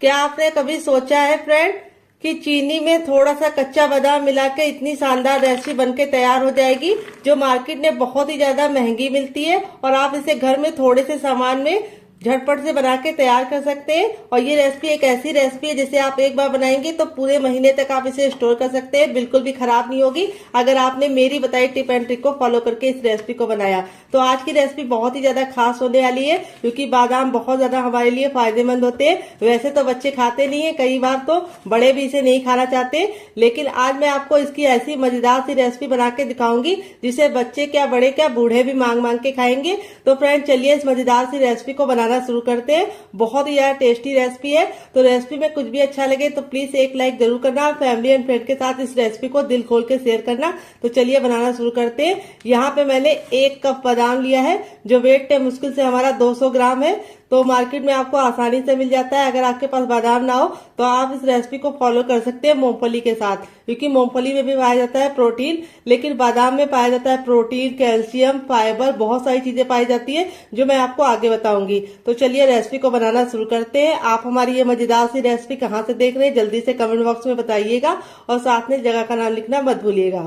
क्या आपने कभी सोचा है फ्रेंड कि चीनी में थोड़ा सा कच्चा बादाम मिला के इतनी शानदार रेसिपी बनके तैयार हो जाएगी, जो मार्केट में बहुत ही ज्यादा महंगी मिलती है और आप इसे घर में थोड़े से सामान में झटपट से बना के तैयार कर सकते हैं। और ये रेसिपी एक ऐसी रेसिपी है जिसे आप एक बार बनाएंगे तो पूरे महीने तक आप इसे स्टोर कर सकते हैं, बिल्कुल भी खराब नहीं होगी अगर आपने मेरी बताई टिप एंड ट्रिक को फॉलो करके इस रेसिपी को बनाया। तो आज की रेसिपी बहुत ही ज्यादा खास होने वाली है, क्योंकि बादाम बहुत ज्यादा हमारे लिए फायदेमंद होते हैं। वैसे तो बच्चे खाते नहीं है, कई बार तो बड़े भी इसे नहीं खाना चाहते, लेकिन आज मैं आपको इसकी ऐसी मजेदार सी रेसिपी बना के दिखाऊंगी जिसे बच्चे क्या बड़े क्या बूढ़े भी मांग मांग के खाएंगे। तो फ्रेंड चलिए इस मजेदार सी रेसिपी को बनाना शुरू करते हैं। बहुत ही ज्यादा टेस्टी रेसिपी है। तो रेसिपी में कुछ भी अच्छा लगे तो प्लीज एक लाइक जरूर करना और फैमिली एंड फ्रेंड के साथ इस रेसिपी को दिल खोल के शेयर करना। तो चलिए बनाना शुरू करते हैं। यहाँ पे मैंने 1 कप बादाम लिया है, जो वेट है मुश्किल से हमारा 200 ग्राम है। तो मार्केट में आपको आसानी से मिल जाता है। अगर आपके पास बादाम ना हो तो आप इस रेसिपी को फॉलो कर सकते हैं मूंगफली के साथ, क्योंकि मूंगफली में भी पाया जाता है प्रोटीन, लेकिन बादाम में पाया जाता है प्रोटीन, कैल्शियम, फाइबर, बहुत सारी चीजें पाई जाती है जो मैं आपको आगे बताऊंगी। तो चलिए रेसिपी को बनाना शुरू करते हैं। आप हमारी ये मजेदार सी रेसिपी कहाँ से देख रहे हैं जल्दी से कमेंट बॉक्स में बताइएगा और साथ में जगह का नाम लिखना मत भूलिएगा।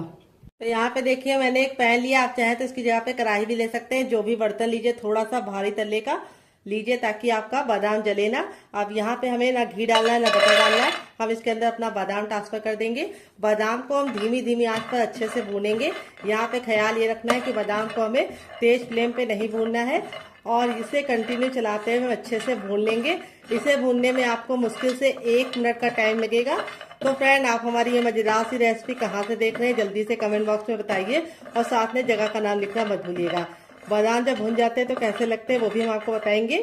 तो यहाँ पे देखिए मैंने एक पैन लिया, आप चाहें तो इसकी जगह पे कढ़ाई भी ले सकते हैं। जो भी बर्तन लीजिए थोड़ा सा भारी तले का लीजिए ताकि आपका बादाम जले ना। अब यहाँ पे हमें ना घी डालना है ना बटर डालना है, हम इसके अंदर अपना बादाम ट्रांसफर कर देंगे। बादाम को हम धीमी धीमी आंच पर अच्छे से भूनेंगे। यहाँ पे ख्याल ये रखना है कि बादाम को हमें तेज फ्लेम पे नहीं भूनना है और इसे कंटिन्यू चलाते हुए अच्छे से भून लेंगे। इसे भूनने में आपको मुश्किल से 1 मिनट का टाइम लगेगा। तो फ्रेंड आप हमारी ये मजेदार सी रेसिपी कहाँ से देख रहे हैं जल्दी से कमेंट बॉक्स में बताइए और साथ में जगह का नाम लिखना मत भूलिएगा। बादाम जब भुन जाते हैं तो कैसे लगते हैं वो भी हम आपको बताएंगे।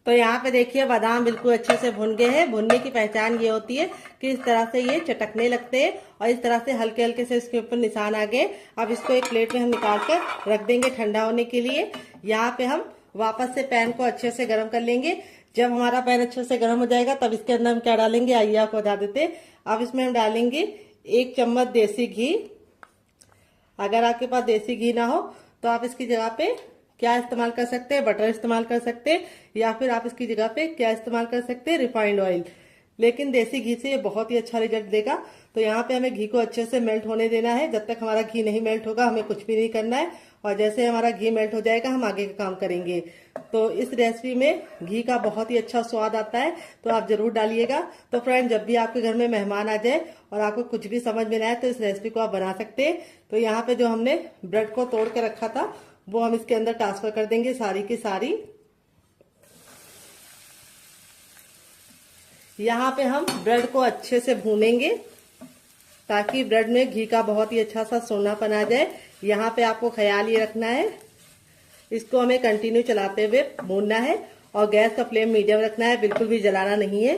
तो यहाँ पे देखिए बादाम बिल्कुल अच्छे से भुन गए हैं। भुनने की पहचान ये होती है कि इस तरह से ये चटकने लगते हैं और इस तरह से हल्के हल्के से इसके ऊपर निशान आ गए। अब इसको एक प्लेट में हम निकाल कर रख देंगे ठंडा होने के लिए। यहाँ पे हम वापस से पैन को अच्छे से गर्म कर लेंगे। जब हमारा पैन अच्छे से गर्म हो जाएगा तब इसके अंदर हम क्या डालेंगे आइए आपको बता देते हैं। अब इसमें हम डालेंगे 1 चम्मच देसी घी। अगर आपके पास देसी घी ना हो तो आप इसकी जगह पे क्या इस्तेमाल कर सकते हैं, बटर इस्तेमाल कर सकते हैं, या फिर आप इसकी जगह पे क्या इस्तेमाल कर सकते हैं, रिफाइंड ऑयल। लेकिन देसी घी से ये बहुत ही अच्छा रिजल्ट देगा। तो यहाँ पे हमें घी को अच्छे से मेल्ट होने देना है। जब तक हमारा घी नहीं मेल्ट होगा हमें कुछ भी नहीं करना है, और जैसे हमारा घी मेल्ट हो जाएगा हम आगे का काम करेंगे। तो इस रेसिपी में घी का बहुत ही अच्छा स्वाद आता है, तो आप जरूर डालिएगा। तो फ्रेंड जब भी आपके घर में मेहमान आ जाए और आपको कुछ भी समझ में ना आए तो इस रेसिपी को आप बना सकते हैं। तो यहाँ पे जो हमने ब्रेड को तोड़ के रखा था वो हम इसके अंदर ट्रांसफर कर देंगे सारी की सारी। यहाँ पे हम ब्रेड को अच्छे से भूनेंगे ताकि ब्रेड में घी का बहुत ही अच्छा सा सोनापन आ जाए। यहाँ पे आपको ख्याल ये रखना है, इसको हमें कंटिन्यू चलाते हुए भूनना है और गैस का फ्लेम मीडियम रखना है, बिल्कुल भी जलाना नहीं है।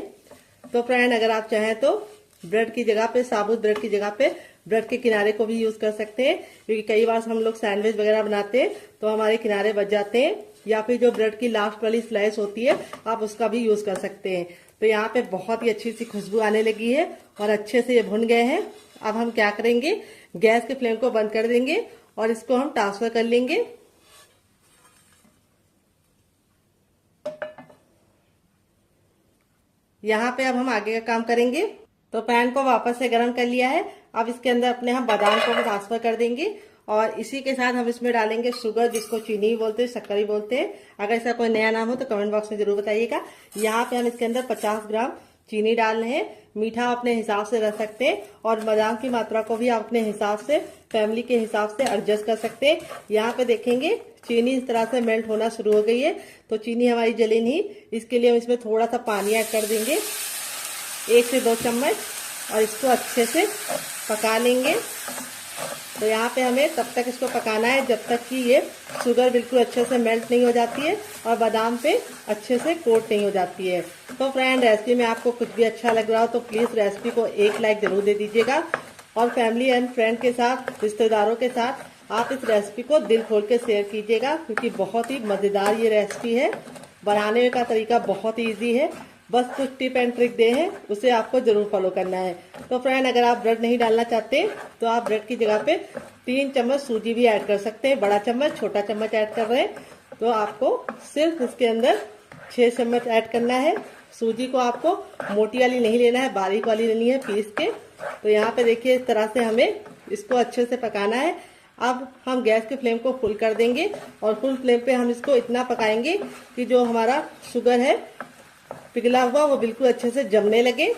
तो फ्रेंड अगर आप चाहें तो ब्रेड की जगह पे, साबुत ब्रेड की जगह पे ब्रेड के किनारे को भी यूज कर सकते हैं, क्योंकि कई बार हम लोग सैंडविच वगैरह बनाते हैं तो हमारे किनारे बच जाते हैं। या फिर जो ब्रेड की लास्ट वाली स्लाइस होती है आप उसका भी यूज कर सकते हैं। तो यहाँ पे बहुत ही अच्छी सी खुशबू आने लगी है और अच्छे से ये भुन गए हैं। अब हम क्या करेंगे, गैस के फ्लेम को बंद कर देंगे और इसको हम ट्रांसफर कर लेंगे। यहाँ पे अब हम आगे का काम करेंगे। तो पैन को वापस से गर्म कर लिया है। अब इसके अंदर अपने हम बादाम को ट्रांसफर कर देंगे और इसी के साथ हम इसमें डालेंगे शुगर, जिसको चीनी बोलते हैं, शक्कर बोलते हैं। अगर इसका कोई नया नाम हो तो कमेंट बॉक्स में जरूर बताइएगा। यहाँ पे हम इसके अंदर 50 ग्राम चीनी डाल रहे हैं। मीठा अपने हिसाब से रख सकते हैं और बादाम की मात्रा को भी आप अपने हिसाब से, फैमिली के हिसाब से एडजस्ट कर सकते हैं। यहाँ पे देखेंगे चीनी इस तरह से मेल्ट होना शुरू हो गई है। तो चीनी हमारी जली नहीं, इसके लिए हम इसमें थोड़ा सा पानी ऐड कर देंगे, 1 से 2 चम्मच, और इसको अच्छे से पका लेंगे। तो यहाँ पे हमें तब तक इसको पकाना है जब तक कि ये शुगर बिल्कुल अच्छे से मेल्ट नहीं हो जाती है और बादाम पे अच्छे से कोट नहीं हो जाती है। तो फ्रेंड रेसिपी में आपको कुछ भी अच्छा लग रहा हो तो प्लीज रेसिपी को 1 लाइक जरूर दे दीजिएगा और फैमिली एंड फ्रेंड के साथ, रिश्तेदारों के साथ आप इस रेसिपी को दिल खोल के शेयर कीजिएगा, क्योंकि बहुत ही मजेदार ये रेसिपी है। बनाने का तरीका बहुत ही ईजी है, बस कुछ टिप एंड ट्रिक दे हैं उसे आपको जरूर फॉलो करना है। तो फ्रेंड अगर आप ब्रेड नहीं डालना चाहते तो आप ब्रेड की जगह पे 3 चम्मच सूजी भी ऐड कर सकते हैं। बड़ा चम्मच, छोटा चम्मच ऐड कर रहे हैं तो आपको सिर्फ इसके अंदर 6 चम्मच ऐड करना है। सूजी को आपको मोटी वाली नहीं लेना है, बारीक वाली लेनी है पीस के। तो यहाँ पे देखिए इस तरह से हमें इसको अच्छे से पकाना है। अब हम गैस के फ्लेम को फुल कर देंगे और फुल फ्लेम पे हम इसको इतना पकाएंगे कि जो हमारा शुगर है पिघला हुआ वो बिल्कुल अच्छे से जमने लगे।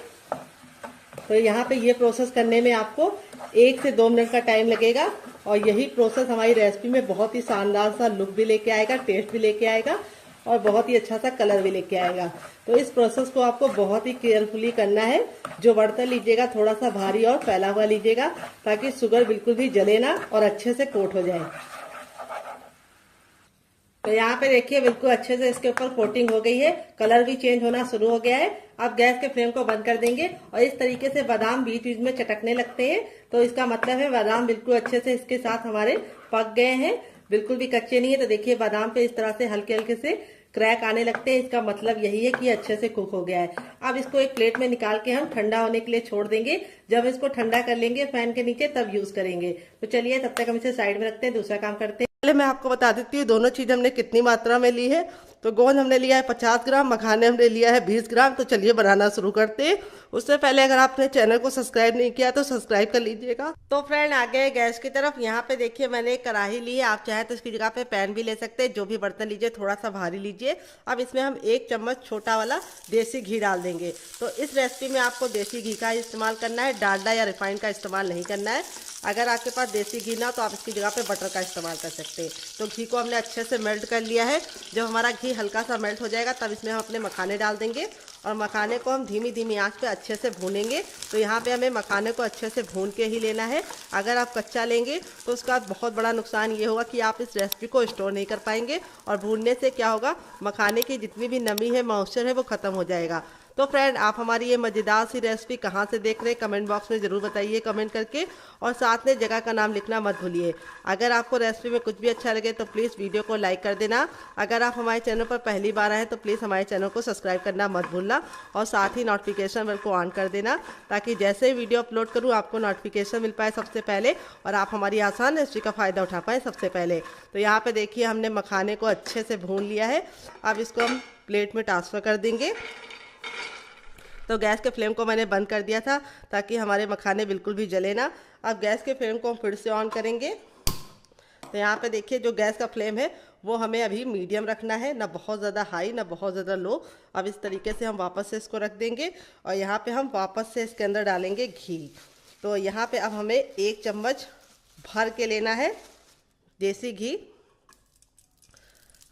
तो यहाँ पे ये प्रोसेस करने में आपको 1 से 2 मिनट का टाइम लगेगा और यही प्रोसेस हमारी रेसिपी में बहुत ही शानदार सा लुक भी लेके आएगा, टेस्ट भी लेके आएगा और बहुत ही अच्छा सा कलर भी लेके आएगा। तो इस प्रोसेस को आपको बहुत ही केयरफुली करना है। जो बर्तन लीजिएगा थोड़ा सा भारी और फैला हुआ लीजिएगा ताकि शुगर बिल्कुल भी जले ना और अच्छे से कोट हो जाए। तो यहाँ पे देखिए बिल्कुल अच्छे से इसके ऊपर कोटिंग हो गई है, कलर भी चेंज होना शुरू हो गया है। अब गैस के फ्लेम को बंद कर देंगे और इस तरीके से बादाम बीच बीच में चटकने लगते हैं तो इसका मतलब है बादाम बिल्कुल अच्छे से इसके साथ हमारे पक गए हैं, बिल्कुल भी कच्चे नहीं है। तो देखिए बादाम पे इस तरह से हल्के हल्के से क्रैक आने लगते हैं, इसका मतलब यही है कि अच्छे से कुक हो गया है। अब इसको एक प्लेट में निकाल के हम ठंडा होने के लिए छोड़ देंगे। जब इसको ठंडा कर लेंगे फैन के नीचे तब यूज करेंगे। तो चलिए तब तक हम इसे साइड में रखते हैं, दूसरा काम करते हैं। पहले मैं आपको बता देती हूँ दोनों चीज हमने कितनी मात्रा में ली है। तो गोंद हमने लिया है 50 ग्राम, मखाने हमने लिया है 20 ग्राम। तो चलिए बनाना शुरू करते हैं। उससे पहले अगर आपने चैनल को सब्सक्राइब नहीं किया तो सब्सक्राइब कर लीजिएगा। तो फ्रेंड आ गए गैस की तरफ। यहाँ पे देखिए मैंने एक कढ़ाई ली है, आप चाहे तो इसकी जगह पे पैन भी ले सकते हैं। जो भी बर्तन लीजिए थोड़ा सा भारी लीजिए। अब इसमें हम 1 चम्मच छोटा वाला देसी घी डाल देंगे। तो इस रेसिपी में आपको देसी घी का इस्तेमाल करना है, डालडा या रिफाइंड का इस्तेमाल नहीं करना है। अगर आपके पास देसी घी ना तो आप इसकी जगह पे बटर का इस्तेमाल कर सकते हैं। तो घी को हमने अच्छे से मेल्ट कर लिया है। जब हमारा घी हल्का सा मेल्ट हो जाएगा तब इसमें हम अपने मखाने डाल देंगे और मखाने को हम धीमी धीमी आंच पे अच्छे से भूनेंगे। तो यहाँ पे हमें मखाने को अच्छे से भून के ही लेना है। अगर आप कच्चा लेंगे तो उसका बहुत बड़ा नुकसान ये होगा कि आप इस रेसिपी को स्टोर नहीं कर पाएंगे और भूनने से क्या होगा, मखाने की जितनी भी नमी है, मॉइस्चर है, वो खत्म हो जाएगा। तो फ्रेंड आप हमारी ये मज़ेदार सी रेसिपी कहाँ से देख रहे हैं कमेंट बॉक्स में ज़रूर बताइए कमेंट करके, और साथ में जगह का नाम लिखना मत भूलिए। अगर आपको रेसिपी में कुछ भी अच्छा लगे तो प्लीज़ वीडियो को लाइक कर देना। अगर आप हमारे चैनल पर पहली बार आए तो प्लीज़ हमारे चैनल को सब्सक्राइब करना मत भूलना और साथ ही नोटिफिकेशन बेल को ऑन कर देना ताकि जैसे ही वीडियो अपलोड करूँ आपको नोटिफिकेशन मिल पाए सबसे पहले और आप हमारी आसान रेसिपी का फ़ायदा उठा पाएँ सबसे पहले। तो यहाँ पर देखिए हमने मखाने को अच्छे से भून लिया है। अब इसको हम प्लेट में ट्रांसफ़र कर देंगे। तो गैस के फ्लेम को मैंने बंद कर दिया था ताकि हमारे मखाने बिल्कुल भी जले ना। अब गैस के फ्लेम को हम फिर से ऑन करेंगे। तो यहाँ पे देखिए जो गैस का फ्लेम है वो हमें अभी मीडियम रखना है, ना बहुत ज़्यादा हाई ना बहुत ज़्यादा लो। अब इस तरीके से हम वापस से इसको रख देंगे और यहाँ पे हम वापस से इसके अंदर डालेंगे घी। तो यहाँ पे अब हमें 1 चम्मच भर के लेना है देसी घी।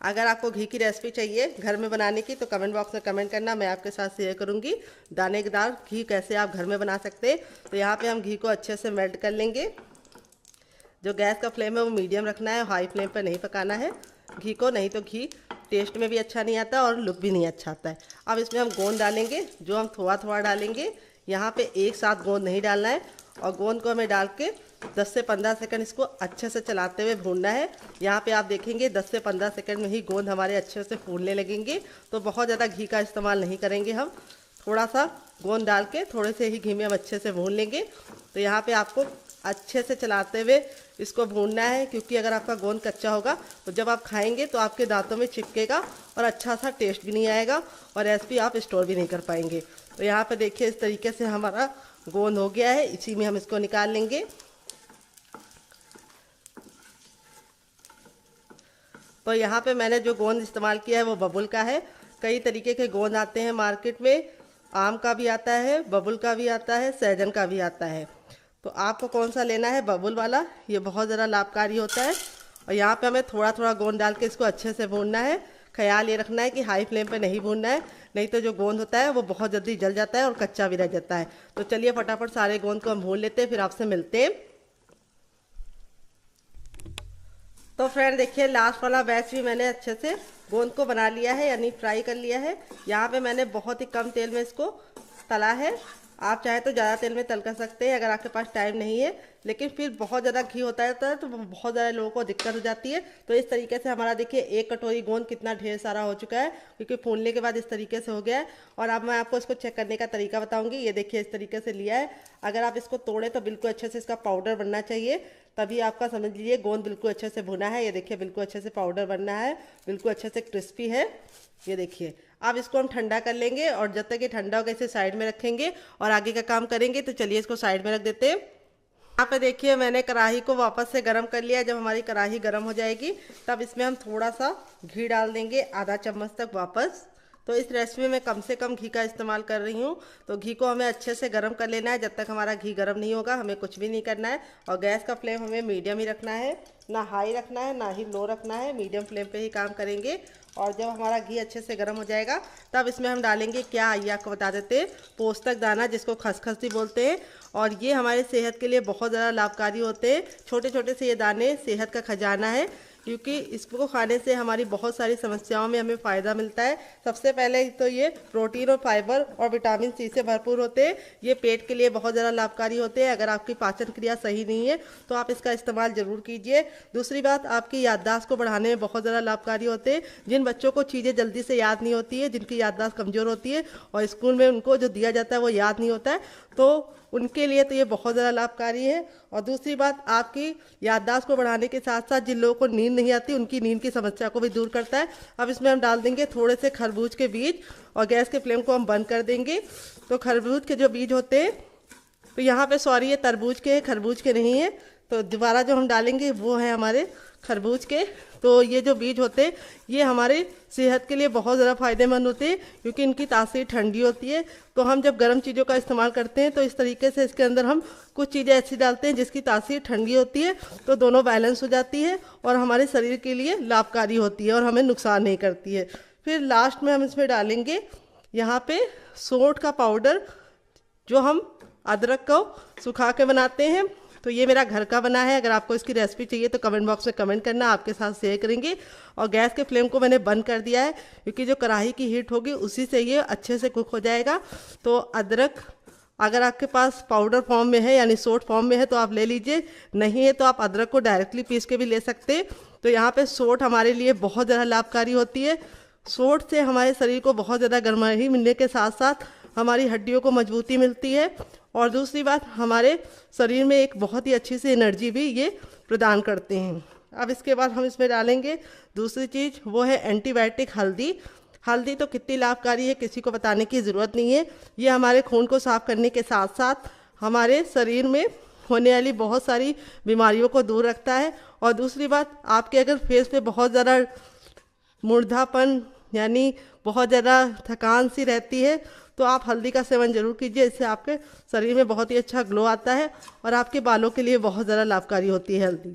अगर आपको घी की रेसिपी चाहिए घर में बनाने की तो कमेंट बॉक्स में कमेंट करना, मैं आपके साथ शेयर करूंगी दानेदार घी कैसे आप घर में बना सकते हैं। तो यहाँ पे हम घी को अच्छे से मेल्ट कर लेंगे। जो गैस का फ्लेम है वो मीडियम रखना है, हाई फ्लेम पर नहीं पकाना है घी को, नहीं तो घी टेस्ट में भी अच्छा नहीं आता और लुक भी नहीं अच्छा आता है। अब इसमें हम गोंद डालेंगे, जो हम थोड़ा थोड़ा डालेंगे। यहाँ पे एक साथ गोंद नहीं डालना है और गोंद को हमें डाल के 10 से 15 सेकंड इसको अच्छे से चलाते हुए भूनना है। यहाँ पे आप देखेंगे 10 से 15 सेकंड में ही गोंद हमारे अच्छे से फूलने लगेंगे। तो बहुत ज़्यादा घी का इस्तेमाल नहीं करेंगे हम, थोड़ा सा गोंद डाल के थोड़े से ही घी में हम अच्छे से भून लेंगे। तो यहाँ पे आपको अच्छे से चलाते हुए इसको भूनना है, क्योंकि अगर आपका गोंद कच्चा होगा तो जब आप खाएंगे तो आपके दांतों में चिपकेगा और अच्छा सा टेस्ट भी नहीं आएगा और रेसिपी आप स्टोर भी नहीं कर पाएंगे। तो यहाँ पे देखिए इस तरीके से हमारा गोंद हो गया है, इसी में हम इसको निकाल लेंगे। तो यहाँ पे मैंने जो गोंद इस्तेमाल किया है वो बबुल का है। कई तरीके के गोंद आते हैं मार्केट में, आम का भी आता है, बबुल का भी आता है, सहजन का भी आता है। तो आपको कौन सा लेना है, बबुल वाला, ये बहुत ज़्यादा लाभकारी होता है। और यहाँ पे हमें थोड़ा थोड़ा गोंद डाल के इसको अच्छे से भूनना है। ख्याल ये रखना है कि हाई फ्लेम पे नहीं भूनना है, नहीं तो जो गोंद होता है वो बहुत जल्दी जल जाता है और कच्चा भी रह जाता है। तो चलिए फटाफट सारे गोंद को हम भून लेते हैं, फिर आपसे मिलते हैं। तो फ्रेंड देखिए लास्ट वाला बैच भी मैंने अच्छे से गोंद को बना लिया है, यानी फ्राई कर लिया है। यहाँ पे मैंने बहुत ही कम तेल में इसको तला है। आप चाहे तो ज़्यादा तेल में तल कर सकते हैं अगर आपके पास टाइम नहीं है, लेकिन फिर बहुत ज़्यादा घी होता है तो बहुत ज़्यादा लोगों को दिक्कत हो जाती है। तो इस तरीके से हमारा देखिए 1 कटोरी गोंद कितना ढेर सारा हो चुका है, क्योंकि फूलने के बाद इस तरीके से हो गया है। और अब मैं आपको इसको चेक करने का तरीका बताऊंगी। ये देखिए इस तरीके से लिया है। अगर आप इसको तोड़े तो बिल्कुल अच्छे से इसका पाउडर बनना चाहिए, तभी आपका समझ लीजिए गोंद बिल्कुल अच्छे से भुना है। ये देखिए बिल्कुल अच्छे से पाउडर बनना है, बिल्कुल अच्छे से क्रिस्पी है। ये देखिए अब इसको हम ठंडा कर लेंगे और जब तक ये ठंडा होगा इसे साइड में रखेंगे और आगे का काम करेंगे। तो चलिए इसको साइड में रख देते हैं। यहाँ पे देखिए मैंने कढ़ाई को वापस से गर्म कर लिया। जब हमारी कढ़ाई गर्म हो जाएगी तब इसमें हम थोड़ा सा घी डाल देंगे, आधा चम्मच तक वापस। तो इस रेसिपी में मैं कम से कम घी का इस्तेमाल कर रही हूँ। तो घी को हमें अच्छे से गर्म कर लेना है। जब तक हमारा घी गर्म नहीं होगा हमें कुछ भी नहीं करना है। और गैस का फ्लेम हमें मीडियम ही रखना है, ना हाई रखना है ना ही लो रखना है, मीडियम फ्लेम पे ही काम करेंगे। और जब हमारा घी अच्छे से गर्म हो जाएगा तब इसमें हम डालेंगे क्या, आइए आपको बता देते हैं, पोस्तक दाना, जिसको खसखस भी बोलते हैं। और ये हमारे सेहत के लिए बहुत ज़्यादा लाभकारी होते हैं। छोटे छोटे से ये दाने सेहत का खजाना है, क्योंकि इसको खाने से हमारी बहुत सारी समस्याओं में हमें फ़ायदा मिलता है। सबसे पहले तो ये प्रोटीन और फाइबर और विटामिन सी से भरपूर होते हैं। ये पेट के लिए बहुत ज़्यादा लाभकारी होते हैं। अगर आपकी पाचन क्रिया सही नहीं है तो आप इसका इस्तेमाल ज़रूर कीजिए। दूसरी बात, आपकी याददाश्त को बढ़ाने में बहुत ज़्यादा लाभकारी होते हैं। जिन बच्चों को चीज़ें जल्दी से याद नहीं होती है, जिनकी याददाश्त कमज़ोर होती है और स्कूल में उनको जो दिया जाता है वो याद नहीं होता है, तो उनके लिए तो ये बहुत ज़्यादा लाभकारी है। और दूसरी बात, आपकी याददाश्त को बढ़ाने के साथ साथ जिन लोगों को नींद नहीं आती उनकी नींद की समस्या को भी दूर करता है। अब इसमें हम डाल देंगे थोड़े से खरबूज के बीज और गैस के फ्लेम को हम बंद कर देंगे। तो खरबूज के जो बीज होते हैं, तो यहाँ पे सॉरी ये तरबूज के हैं, खरबूज के नहीं है। तो दोबारा जो हम डालेंगे वो है हमारे खरबूज के। तो ये जो बीज होते हैं ये हमारे सेहत के लिए बहुत ज़्यादा फायदेमंद होते हैं, क्योंकि इनकी तासीर ठंडी होती है। तो हम जब गर्म चीज़ों का इस्तेमाल करते हैं तो इस तरीके से इसके अंदर हम कुछ चीज़ें ऐसी डालते हैं जिसकी तासीर ठंडी होती है, तो दोनों बैलेंस हो जाती है और हमारे शरीर के लिए लाभकारी होती है और हमें नुकसान नहीं करती है। फिर लास्ट में हम इसमें डालेंगे यहाँ पे सौंठ का पाउडर, जो हम अदरक को सुखा के बनाते हैं। तो ये मेरा घर का बना है। अगर आपको इसकी रेसिपी चाहिए तो कमेंट बॉक्स में कमेंट करना, आपके साथ शेयर करेंगे। और गैस के फ्लेम को मैंने बंद कर दिया है, क्योंकि जो कढ़ाई की हीट होगी उसी से ये अच्छे से कुक हो जाएगा। तो अदरक अगर आपके पास पाउडर फॉर्म में है यानी सौंठ फॉर्म में है तो आप ले लीजिए, नहीं है तो आप अदरक को डायरेक्टली पीस के भी ले सकते हैं। तो यहाँ पे सौंठ हमारे लिए बहुत ज़्यादा लाभकारी होती है। सौंठ से हमारे शरीर को बहुत ज़्यादा गर्माई मिलने के साथ साथ हमारी हड्डियों को मजबूती मिलती है। और दूसरी बात, हमारे शरीर में एक बहुत ही अच्छी सी एनर्जी भी ये प्रदान करते हैं। अब इसके बाद हम इसमें डालेंगे दूसरी चीज़, वो है एंटीबायोटिक हल्दी। हल्दी तो कितनी लाभकारी है किसी को बताने की ज़रूरत नहीं है। ये हमारे खून को साफ करने के साथ साथ हमारे शरीर में होने वाली बहुत सारी बीमारियों को दूर रखता है। और दूसरी बात, आपके अगर फेस पे बहुत ज़्यादा मुर्दापन यानी बहुत ज़्यादा थकान सी रहती है तो आप हल्दी का सेवन जरूर कीजिए। इससे आपके शरीर में बहुत ही अच्छा ग्लो आता है और आपके बालों के लिए बहुत ज़्यादा लाभकारी होती है हल्दी।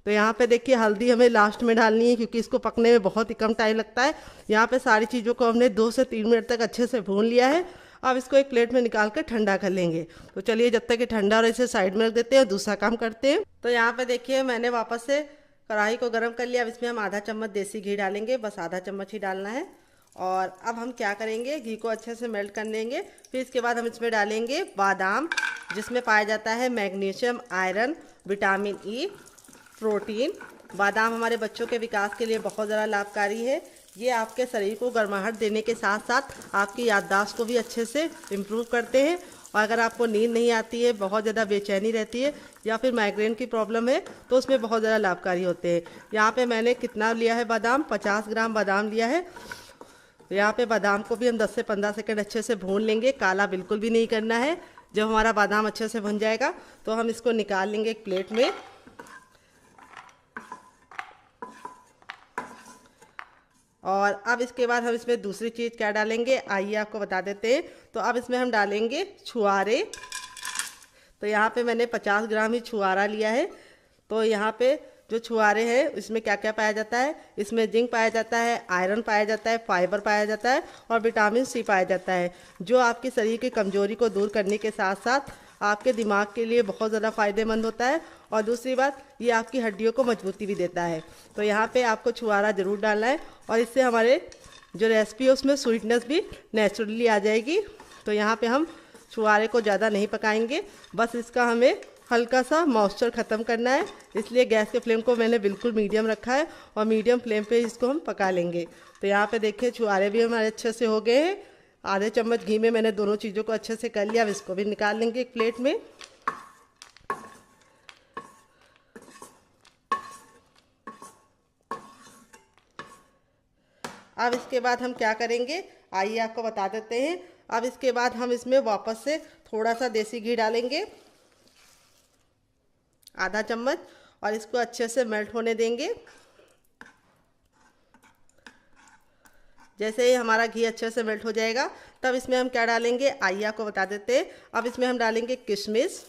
तो यहाँ पे देखिए हल्दी हमें लास्ट में डालनी है, क्योंकि इसको पकने में बहुत ही कम टाइम लगता है। यहाँ पे सारी चीज़ों को हमने 2 से 3 मिनट तक अच्छे से भून लिया है। अब इसको एक प्लेट में निकाल कर ठंडा कर लेंगे। तो चलिए जब तक ये ठंडा और इसे साइड में रख देते हैं, दूसरा काम करते हैं। तो यहाँ पे देखिए मैंने वापस से कढ़ाई को गर्म कर लिया। अब इसमें हम आधा चम्मच देसी घी डालेंगे, बस आधा चम्मच ही डालना है। और अब हम क्या करेंगे, घी को अच्छे से मेल्ट कर लेंगे। फिर इसके बाद हम इसमें डालेंगे बादाम, जिसमें पाया जाता है magnesium, iron, vitamin E, protein. बादाम हमारे बच्चों के विकास के लिए बहुत ज़्यादा लाभकारी है। ये आपके शरीर को गर्माहट देने के साथ साथ आपकी याददाश्त को भी अच्छे से इम्प्रूव करते हैं। और अगर आपको नींद नहीं आती है, बहुत ज़्यादा बेचैनी रहती है या फिर माइग्रेन की प्रॉब्लम है, तो उसमें बहुत ज़्यादा लाभकारी होते हैं। यहाँ पे मैंने कितना लिया है बादाम, 50 ग्राम बादाम लिया है। यहाँ पे बादाम को भी हम 10 से 15 सेकंड अच्छे से भून लेंगे, काला बिल्कुल भी नहीं करना है। जब हमारा बादाम अच्छे से भुन जाएगा तो हम इसको निकाल लेंगे एक प्लेट में। और अब इसके बाद हम इसमें दूसरी चीज़ क्या डालेंगे, आइए आपको बता देते हैं। तो अब इसमें हम डालेंगे छुआरे। तो यहाँ पे मैंने 50 ग्राम ही छुआरा लिया है। तो यहाँ पे जो छुआरे हैं इसमें क्या क्या पाया जाता है, इसमें जिंक पाया जाता है, आयरन पाया जाता है, फाइबर पाया जाता है और विटामिन सी पाया जाता है, जो आपके शरीर की कमजोरी को दूर करने के साथ साथ आपके दिमाग के लिए बहुत ज़्यादा फायदेमंद होता है। और दूसरी बात, ये आपकी हड्डियों को मजबूती भी देता है। तो यहाँ पे आपको छुआरा ज़रूर डालना है और इससे हमारे जो रेसिपी है उसमें स्वीटनेस भी नेचुरली आ जाएगी। तो यहाँ पे हम छुआरे को ज़्यादा नहीं पकाएंगे, बस इसका हमें हल्का सा मॉइस्चर ख़त्म करना है। इसलिए गैस के फ्लेम को मैंने बिल्कुल मीडियम रखा है और मीडियम फ्लेम पे इसको हम पका लेंगे। तो यहाँ पे देखिए छुआरे भी हमारे अच्छे से हो गए हैं। आधे चम्मच घी में मैंने दोनों चीज़ों को अच्छे से कर लिया। अब इसको भी निकाल लेंगे एक प्लेट में। अब इसके बाद हम क्या करेंगे, आइए आपको बता देते हैं। अब इसके बाद हम इसमें वापस से थोड़ा सा देसी घी डालेंगे, आधा चम्मच, और इसको अच्छे से मेल्ट होने देंगे। जैसे ही हमारा घी अच्छे से मेल्ट हो जाएगा तब इसमें हम क्या डालेंगे, आइए आपको बता देते हैं। अब इसमें हम डालेंगे किशमिश।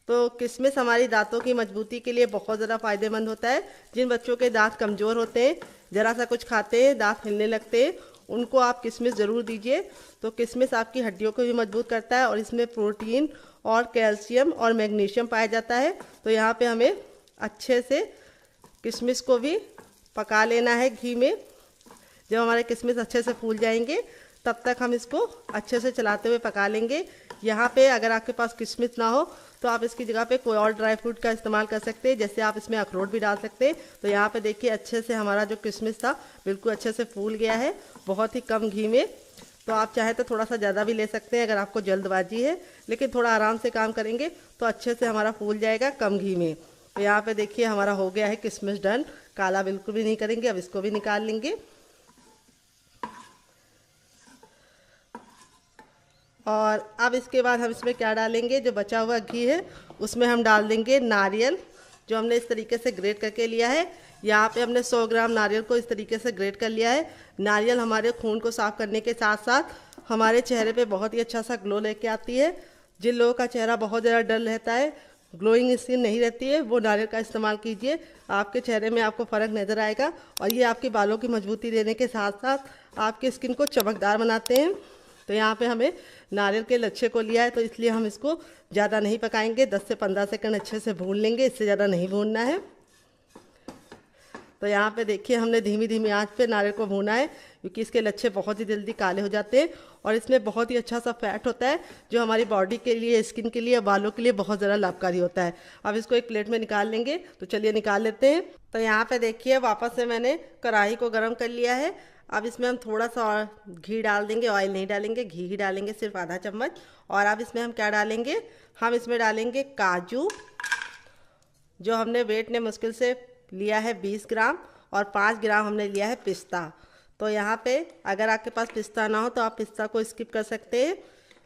तो किशमिश हमारी दांतों की मजबूती के लिए बहुत ज़्यादा फ़ायदेमंद होता है। जिन बच्चों के दांत कमज़ोर होते हैं, ज़रा सा कुछ खाते हैं दांत हिलने लगते हैं, उनको आप किशमिश ज़रूर दीजिए। तो किशमिश आपकी हड्डियों को भी मजबूत करता है और इसमें प्रोटीन और कैल्शियम और मैग्नीशियम पाया जाता है। तो यहाँ पे हमें अच्छे से किशमिश को भी पका लेना है घी में। जब हमारे किशमिश अच्छे से फूल जाएंगे तब तक हम इसको अच्छे से चलाते हुए पका लेंगे। यहाँ पे अगर आपके पास किशमिश ना हो तो आप इसकी जगह पे कोई और ड्राई फ्रूट का इस्तेमाल कर सकते हैं, जैसे आप इसमें अखरोट भी डाल सकते हैं। तो यहाँ पे देखिए अच्छे से हमारा जो किशमिश था बिल्कुल अच्छे से फूल गया है, बहुत ही कम घी में। तो आप चाहे तो थोड़ा सा ज़्यादा भी ले सकते हैं अगर आपको जल्दबाजी है, लेकिन थोड़ा आराम से काम करेंगे तो अच्छे से हमारा फूल जाएगा कम घी में। तो यहाँ पे देखिए हमारा हो गया है किशमिश डन, काला बिल्कुल भी नहीं करेंगे। अब इसको भी निकाल लेंगे और अब इसके बाद हम इसमें क्या डालेंगे, जो बचा हुआ घी है उसमें हम डाल देंगे नारियल, जो हमने इस तरीके से ग्रेट करके लिया है। यहाँ पे हमने 100 ग्राम नारियल को इस तरीके से ग्रेट कर लिया है। नारियल हमारे खून को साफ़ करने के साथ साथ हमारे चेहरे पे बहुत ही अच्छा सा ग्लो लेके आती है। जिन लोगों का चेहरा बहुत ज़्यादा डल रहता है, ग्लोइंग स्किन नहीं रहती है, वो नारियल का इस्तेमाल कीजिए, आपके चेहरे में आपको फ़र्क नज़र आएगा। और ये आपके बालों की मजबूती देने के साथ साथ आपकी स्किन को चमकदार बनाते हैं। तो यहाँ पे हमें नारियल के लच्छे को लिया है, तो इसलिए हम इसको ज़्यादा नहीं पकाएंगे, 10 से 15 सेकंड अच्छे से भून लेंगे, इससे ज़्यादा नहीं भूनना है। तो यहाँ पे देखिए हमने धीमी धीमी आंच पे नारियल को भूना है, क्योंकि इसके लच्छे बहुत ही जल्दी काले हो जाते हैं और इसमें बहुत ही अच्छा सा फैट होता है, जो हमारी बॉडी के लिए, स्किन के लिए, बालों के लिए बहुत ज़्यादा लाभकारी होता है। अब इसको एक प्लेट में निकाल लेंगे, तो चलिए निकाल लेते हैं। तो यहाँ पे देखिए वापस से मैंने कढ़ाई को गर्म कर लिया है। अब इसमें हम थोड़ा सा और घी डाल देंगे, ऑयल नहीं डालेंगे, घी ही डालेंगे, सिर्फ आधा चम्मच। और अब इसमें हम क्या डालेंगे, हम इसमें डालेंगे काजू, जो हमने वेट ने मुश्किल से लिया है 20 ग्राम, और 5 ग्राम हमने लिया है पिस्ता। तो यहाँ पे अगर आपके पास पिस्ता ना हो तो आप पिस्ता को स्किप कर सकते हैं,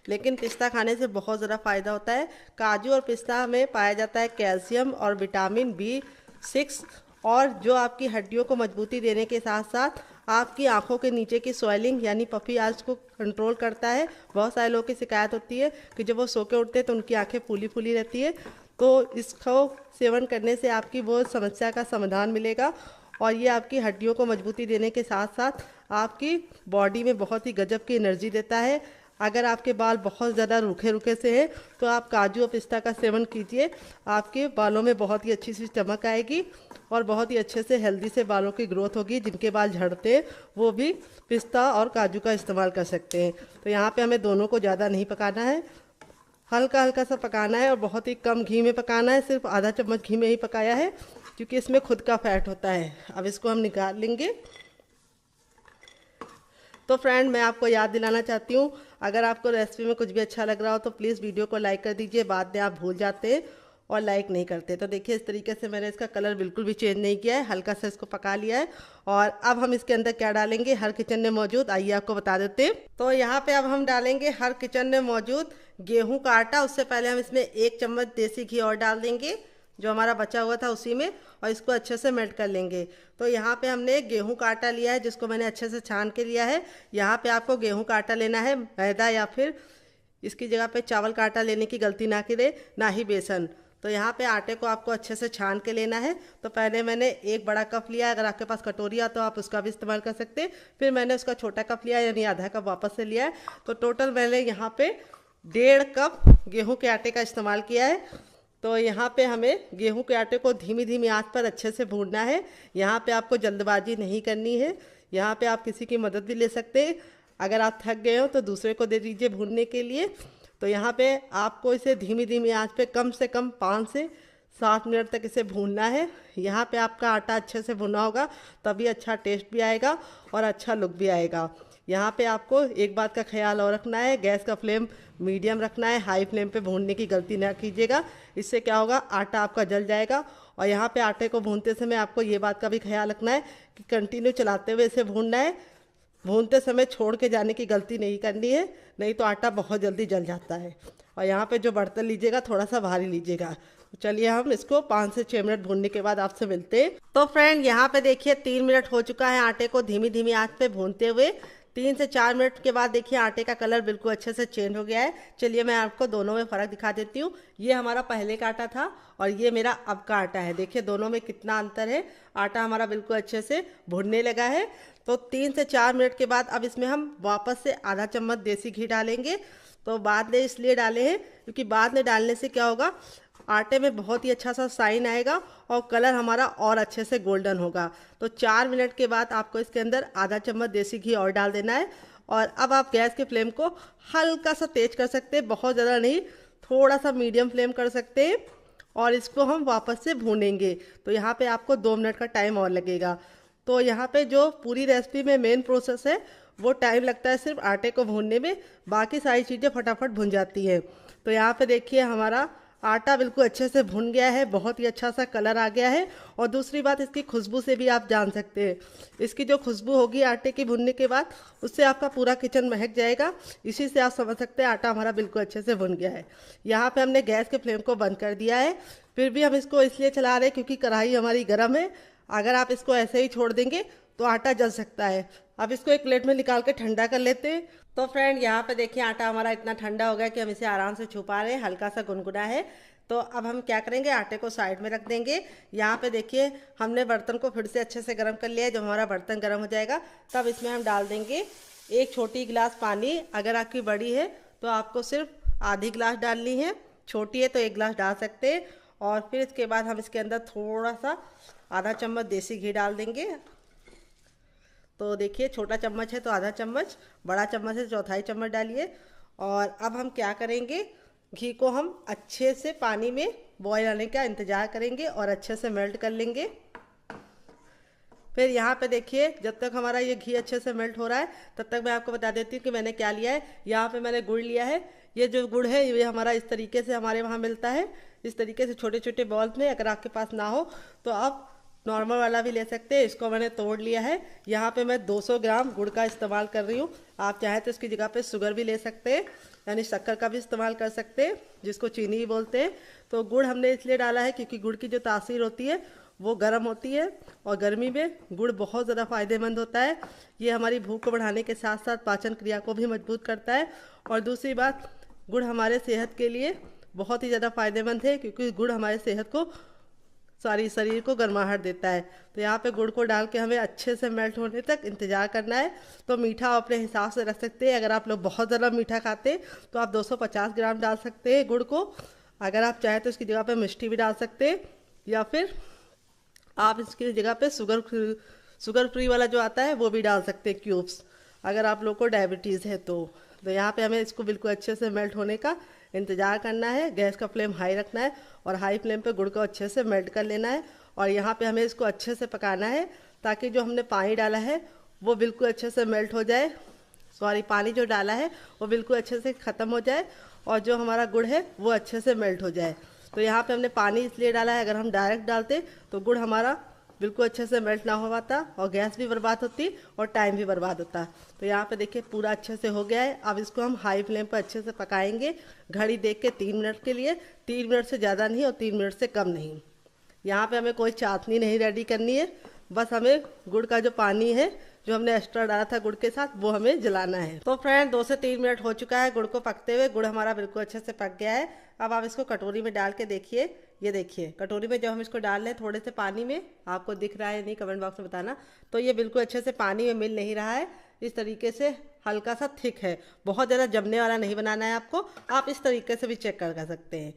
लेकिन पिस्ता खाने से बहुत ज़्यादा फ़ायदा होता है। काजू और पिस्ता में पाया जाता है कैल्शियम और विटामिन B6, और जो आपकी हड्डियों को मजबूती देने के साथ साथ आपकी आंखों के नीचे की स्वेलिंग यानी पफी आइज को कंट्रोल करता है। बहुत सारे लोगों की शिकायत होती है कि जब वो सो के उठते हैं तो उनकी आंखें फूली फूली रहती है, तो इसको सेवन करने से आपकी वो समस्या का समाधान मिलेगा। और ये आपकी हड्डियों को मजबूती देने के साथ साथ आपकी बॉडी में बहुत ही गजब की एनर्जी देता है। अगर आपके बाल बहुत ज़्यादा रूखे रूखे से हैं तो आप काजू और पिस्ता का सेवन कीजिए, आपके बालों में बहुत ही अच्छी सी चमक आएगी और बहुत ही अच्छे से हेल्दी से बालों की ग्रोथ होगी। जिनके बाल झड़ते हैं वो भी पिस्ता और काजू का इस्तेमाल कर सकते हैं। तो यहाँ पे हमें दोनों को ज़्यादा नहीं पकाना है, हल्का हल्का सा पकाना है और बहुत ही कम घी में पकाना है। सिर्फ आधा चम्मच घी में ही पकाया है, क्योंकि इसमें खुद का फैट होता है। अब इसको हम निकाल लेंगे। तो फ्रेंड, मैं आपको याद दिलाना चाहती हूँ, अगर आपको रेसिपी में कुछ भी अच्छा लग रहा हो तो प्लीज़ वीडियो को लाइक कर दीजिए। बाद में आप भूल जाते हैं और लाइक नहीं करते। तो देखिए इस तरीके से मैंने इसका कलर बिल्कुल भी चेंज नहीं किया है, हल्का सा इसको पका लिया है। और अब हम इसके अंदर क्या डालेंगे, हर किचन में मौजूद, आइए आपको बता देते हैं। तो यहाँ पे अब हम डालेंगे हर किचन में मौजूद गेहूँ का आटा। उससे पहले हम इसमें 1 चम्मच देसी घी और डाल देंगे, जो हमारा बचा हुआ था उसी में, और इसको अच्छे से मेल्ट कर लेंगे। तो यहाँ पे हमने गेहूं का आटा लिया है, जिसको मैंने अच्छे से छान के लिया है। यहाँ पे आपको गेहूं का आटा लेना है, मैदा या फिर इसकी जगह पे चावल का आटा लेने की गलती ना करें, ना ही बेसन। तो यहाँ पे आटे को आपको अच्छे से छान के लेना है। तो पहले मैंने 1 बड़ा कप लिया, अगर आपके पास कटोरी है तो आप उसका भी इस्तेमाल कर सकते हैं। फिर मैंने उसका छोटा कप लिया, यानी आधा कप वापस से लिया है। तो टोटल मैंने यहाँ पे 1.5 कप गेहूँ के आटे का इस्तेमाल किया है। तो यहाँ पे हमें गेहूं के आटे को धीमी धीमी आंच पर अच्छे से भूनना है। यहाँ पे आपको जल्दबाजी नहीं करनी है, यहाँ पे आप किसी की मदद भी ले सकते हैं। अगर आप थक गए हो तो दूसरे को दे दीजिए भूनने के लिए। तो यहाँ पे आपको इसे धीमी धीमी आंच पे कम से कम 5 से 7 मिनट तक इसे भूनना है। यहाँ पे आपका आटा अच्छे से भुना होगा, तभी अच्छा टेस्ट भी आएगा और अच्छा लुक भी आएगा। यहाँ पे आपको एक बात का ख्याल और रखना है, गैस का फ्लेम मीडियम रखना है, हाई फ्लेम पे भूनने की गलती ना कीजिएगा। इससे क्या होगा, आटा आपका जल जाएगा। और यहाँ पे आटे को भूनते समय आपको ये बात का भी ख्याल रखना है कि कंटिन्यू चलाते हुए इसे भूनना है। भूनते समय छोड़ के जाने की गलती नहीं करनी है, नहीं तो आटा बहुत जल्दी जल जाता है। और यहाँ पे जो बर्तन लीजिएगा थोड़ा सा भारी लीजिएगा। तो चलिए हम इसको 5 से 6 मिनट भूनने के बाद आपसे मिलते हैं। तो फ्रेंड यहाँ पे देखिए 3 मिनट हो चुका है आटे को धीमी धीमी आंच पे भूनते हुए। 3 से 4 मिनट के बाद देखिए आटे का कलर बिल्कुल अच्छे से चेंज हो गया है। चलिए मैं आपको दोनों में फ़र्क दिखा देती हूँ। ये हमारा पहले का आटा था और ये मेरा अब का आटा है। देखिए दोनों में कितना अंतर है। आटा हमारा बिल्कुल अच्छे से भुनने लगा है। तो 3 से 4 मिनट के बाद अब इसमें हम वापस से आधा चम्मच देसी घी डालेंगे। तो बाद में इसलिए डाले हैं क्योंकि बाद में डालने से क्या होगा, आटे में बहुत ही अच्छा सा साइन आएगा और कलर हमारा और अच्छे से गोल्डन होगा। तो 4 मिनट के बाद आपको इसके अंदर आधा चम्मच देसी घी और डाल देना है। और अब आप गैस के फ्लेम को हल्का सा तेज कर सकते हैं, बहुत ज़्यादा नहीं, थोड़ा सा मीडियम फ्लेम कर सकते हैं। और इसको हम वापस से भूनेंगे। तो यहाँ पे आपको 2 मिनट का टाइम और लगेगा। तो यहाँ पे जो पूरी रेसिपी में मेन प्रोसेस है वो टाइम लगता है सिर्फ आटे को भूनने में, बाकी सारी चीज़ें फटाफट भुन जाती है। तो यहाँ पे देखिए हमारा आटा बिल्कुल अच्छे से भुन गया है, बहुत ही अच्छा सा कलर आ गया है। और दूसरी बात, इसकी खुशबू से भी आप जान सकते हैं, इसकी जो खुशबू होगी आटे की भुनने के बाद, उससे आपका पूरा किचन महक जाएगा। इसी से आप समझ सकते हैं आटा हमारा बिल्कुल अच्छे से भुन गया है। यहाँ पे हमने गैस के फ्लेम को बंद कर दिया है। फिर भी हम इसको इसलिए चला रहे हैं क्योंकि कढ़ाई हमारी गर्म है। अगर आप इसको ऐसे ही छोड़ देंगे तो आटा जल सकता है। अब इसको एक प्लेट में निकाल के ठंडा कर लेते हैं। तो फ्रेंड यहाँ पे देखिए आटा हमारा इतना ठंडा हो गया कि हम इसे आराम से छू पा रहे हैं, हल्का सा गुनगुना है। तो अब हम क्या करेंगे, आटे को साइड में रख देंगे। यहाँ पे देखिए हमने बर्तन को फिर से अच्छे से गर्म कर लिया है। जब हमारा बर्तन गर्म हो जाएगा तब इसमें हम डाल देंगे 1 छोटी गिलास पानी। अगर आपकी बड़ी है तो आपको सिर्फ आधी गिलास डालनी है, छोटी है तो 1 गिलास डाल सकते हैं। और फिर इसके बाद हम इसके अंदर थोड़ा सा आधा चम्मच देसी घी डाल देंगे। तो देखिए छोटा चम्मच है तो आधा चम्मच, बड़ा चम्मच है 1/4 चम्मच डालिए। और अब हम क्या करेंगे, घी को हम अच्छे से पानी में बॉयल आने का इंतज़ार करेंगे और अच्छे से मेल्ट कर लेंगे। फिर यहाँ पे देखिए जब तक हमारा ये घी अच्छे से मेल्ट हो रहा है तब तक मैं आपको बता देती हूँ कि मैंने क्या लिया है। यहाँ पे मैंने गुड़ लिया है। ये जो गुड़ है ये हमारा इस तरीके से हमारे वहाँ मिलता है, इस तरीके से छोटे छोटे बॉल्स में। अगर आपके पास ना हो तो आप नॉर्मल वाला भी ले सकते हैं। इसको मैंने तोड़ लिया है। यहाँ पे मैं 200 ग्राम गुड़ का इस्तेमाल कर रही हूँ। आप चाहे तो इसकी जगह पे शुगर भी ले सकते हैं, यानी शक्कर का भी इस्तेमाल कर सकते हैं, जिसको चीनी भी बोलते हैं। तो गुड़ हमने इसलिए डाला है क्योंकि गुड़ की जो तासीर होती है वो गर्म होती है और गर्मी में गुड़ बहुत ज़्यादा फायदेमंद होता है। ये हमारी भूख को बढ़ाने के साथ साथ पाचन क्रिया को भी मजबूत करता है। और दूसरी बात, गुड़ हमारे सेहत के लिए बहुत ही ज़्यादा फायदेमंद है क्योंकि गुड़ हमारे सेहत को, सारी शरीर को गर्माहट देता है। तो यहाँ पे गुड़ को डाल के हमें अच्छे से मेल्ट होने तक इंतज़ार करना है। तो मीठा आप अपने हिसाब से रख सकते हैं। अगर आप लोग बहुत ज़्यादा मीठा खाते हैं तो आप 250 ग्राम डाल सकते हैं गुड़ को। अगर आप चाहें तो इसकी जगह पे मिष्टी भी डाल सकते हैं, या फिर आप इसकी जगह पे शुगर फ्री वाला जो आता है वो भी डाल सकते हैं, क्यूब्स, अगर आप लोग को डायबिटीज़ है तो। यहाँ पे हमें इसको बिल्कुल अच्छे से मेल्ट होने का इंतज़ार करना है। गैस का फ्लेम हाई रखना है और हाई फ्लेम पे गुड़ को अच्छे से मेल्ट कर लेना है। और यहाँ पे हमें इसको अच्छे से पकाना है ताकि जो हमने पानी डाला है वो बिल्कुल अच्छे से मेल्ट हो जाए। पानी जो डाला है वो बिल्कुल अच्छे से ख़त्म हो जाए और जो हमारा गुड़ है वो अच्छे से मेल्ट हो जाए। तो यहाँ पे हमने पानी इसलिए डाला है, अगर हम डायरेक्ट डालते तो गुड़ हमारा बिल्कुल अच्छे से मेल्ट ना हो पाता और गैस भी बर्बाद होती और टाइम भी बर्बाद होता। तो यहाँ पे देखिए पूरा अच्छे से हो गया है। अब इसको हम हाई फ्लेम पर अच्छे से पकाएंगे, घड़ी देख के 3 मिनट के लिए। 3 मिनट से ज़्यादा नहीं और 3 मिनट से कम नहीं। यहाँ पे हमें कोई चाशनी नहीं रेडी करनी है, बस हमें गुड़ का जो पानी है जो हमने एक्स्ट्रा डाला था गुड़ के साथ वो हमें जलाना है। तो फ्रेंड 2 से 3 मिनट हो चुका है गुड़ को पकते हुए। गुड़ हमारा बिल्कुल अच्छे से पक गया है। अब आप इसको कटोरी में डाल के देखिए। ये देखिए कटोरी में जब हम इसको डाल रहे हैं थोड़े से पानी में, आपको दिख रहा है नहीं कमेंट बॉक्स में बताना। तो ये बिल्कुल अच्छे से पानी में मिल नहीं रहा है, इस तरीके से हल्का सा थिक है, बहुत ज़्यादा जमने वाला नहीं बनाना है आपको। आप इस तरीके से भी चेक कर सकते हैं।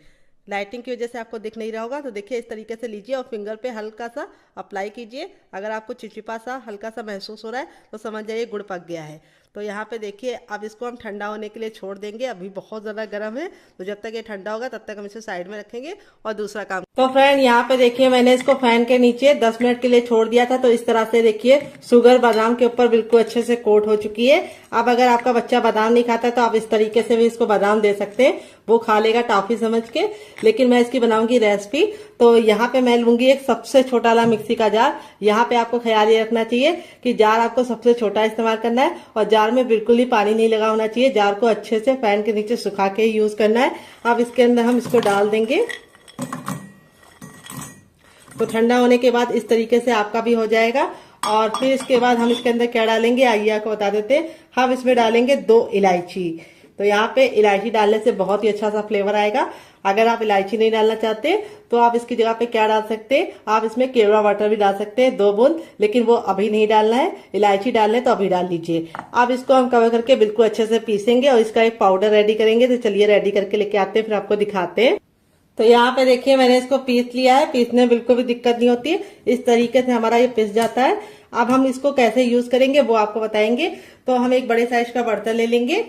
लाइटिंग की वजह से आपको दिख नहीं रहा होगा, तो देखिए इस तरीके से लीजिए और फिंगर पे हल्का सा अप्लाई कीजिए। अगर आपको चिपचिपा सा हल्का सा महसूस हो रहा है तो समझ जाइए गुड़ पक गया है। तो यहाँ पे देखिए अब इसको हम ठंडा होने के लिए छोड़ देंगे। अभी बहुत ज़्यादा गर्म है, तो जब तक ये ठंडा होगा तब तक हम इसे साइड में रखेंगे और दूसरा काम तो फ्रेंड यहाँ पे देखिए मैंने इसको फैन के नीचे 10 मिनट के लिए छोड़ दिया था। तो इस तरह से देखिए शुगर बादाम के ऊपर बिल्कुल अच्छे से कोट हो चुकी है। अब अगर आपका बच्चा बादाम नहीं खाता तो आप इस तरीके से भी इसको बादाम दे सकते हैं, वो खा लेगा टॉफी समझ के। लेकिन मैं इसकी बनाऊंगी रेसिपी। तो यहाँ पे मैं लूंगी एक सबसे छोटा वाला मिक्सी का जार। यहाँ पे आपको ख्याल ये रखना चाहिए कि जार आपको सबसे छोटा इस्तेमाल करना है और जार में बिल्कुल ही पानी नहीं लगा होना चाहिए। जार को अच्छे से फैन के नीचे सुखा के यूज करना है। अब इसके अंदर हम इसको डाल देंगे। तो ठंडा होने के बाद इस तरीके से आपका भी हो जाएगा। और फिर इसके बाद हम इसके अंदर क्या डालेंगे आइए आपको बता देते हैं। हम इसमें डालेंगे 2 इलायची। तो यहाँ पे इलायची डालने से बहुत ही अच्छा सा फ्लेवर आएगा। अगर आप इलायची नहीं डालना चाहते तो आप इसकी जगह पे क्या डाल सकते हैं, आप इसमें केवड़ा वाटर भी डाल सकते हैं 2 बूंद, लेकिन वो अभी नहीं डालना है। इलायची डालने तो अभी डाल लीजिए। अब इसको हम कवर करके बिल्कुल अच्छे से पीसेंगे और इसका एक पाउडर रेडी करेंगे। तो चलिए रेडी करके लेके आते हैं, फिर आपको दिखाते हैं। तो यहाँ पे देखिए मैंने इसको पीस लिया है। पीसने में बिल्कुल भी दिक्कत नहीं होती है, इस तरीके से हमारा ये पिस जाता है। अब हम इसको कैसे यूज करेंगे वो आपको बताएंगे। तो हम एक बड़े साइज का बर्तन ले लेंगे।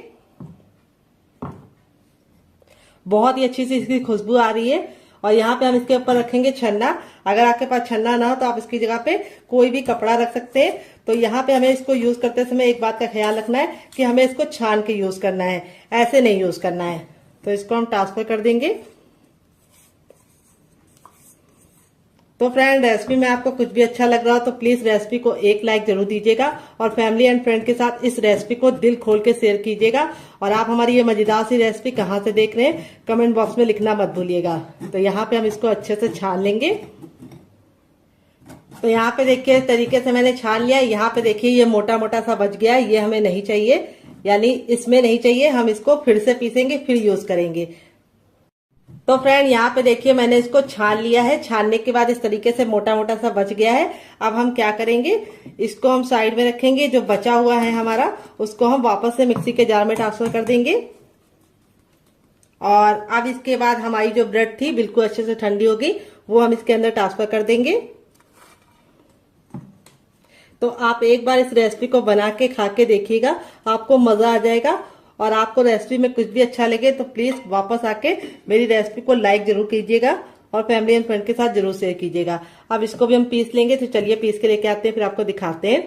बहुत ही अच्छी सी इसकी खुशबू आ रही है। और यहाँ पे हम इसके ऊपर रखेंगे छन्ना। अगर आपके पास छन्ना ना हो तो आप इसकी जगह पे कोई भी कपड़ा रख सकते हैं। तो यहाँ पे हमें इसको यूज करते समय एक बात का ख्याल रखना है कि हमें इसको छान के यूज करना है, ऐसे नहीं यूज करना है। तो इसको हम ट्रांसफर कर देंगे। तो फ्रेंड रेसिपी में आपको कुछ भी अच्छा लग रहा हो तो प्लीज रेसिपी को एक लाइक जरूर दीजिएगा और फैमिली एंड फ्रेंड के साथ इस रेसिपी को दिल खोल के शेयर कीजिएगा। और आप हमारी ये मजेदार सी रेसिपी कहाँ से देख रहे हैं कमेंट बॉक्स में लिखना मत भूलिएगा। तो यहाँ पे हम इसको अच्छे से छान लेंगे। तो यहाँ पे देखिए इस तरीके से मैंने छान लिया। यहाँ पे देखिए ये मोटा मोटा सा बच गया है, ये हमें नहीं चाहिए, यानी इसमें नहीं चाहिए। हम इसको फिर से पीसेंगे फिर यूज करेंगे। तो फ्रेंड यहाँ पे देखिए मैंने इसको छान लिया है। छानने के बाद इस तरीके से मोटा मोटा सा बच गया है। अब हम क्या करेंगे, इसको हम साइड में रखेंगे। जो बचा हुआ है हमारा उसको हम वापस से मिक्सी के जार में ट्रांसफर कर देंगे। और अब इसके बाद हमारी जो ब्रेड थी बिल्कुल अच्छे से ठंडी हो गई, वो हम इसके अंदर ट्रांसफर कर देंगे। तो आप एक बार इस रेसिपी को बना के खा के देखिएगा, आपको मजा आ जाएगा। और आपको रेसिपी में कुछ भी अच्छा लगे तो प्लीज वापस आके मेरी रेसिपी को लाइक जरूर कीजिएगा और फैमिली एंड फ्रेंड के साथ जरूर शेयर कीजिएगा। अब इसको भी हम पीस लेंगे। तो चलिए पीस के लेके आते हैं, फिर आपको दिखाते हैं।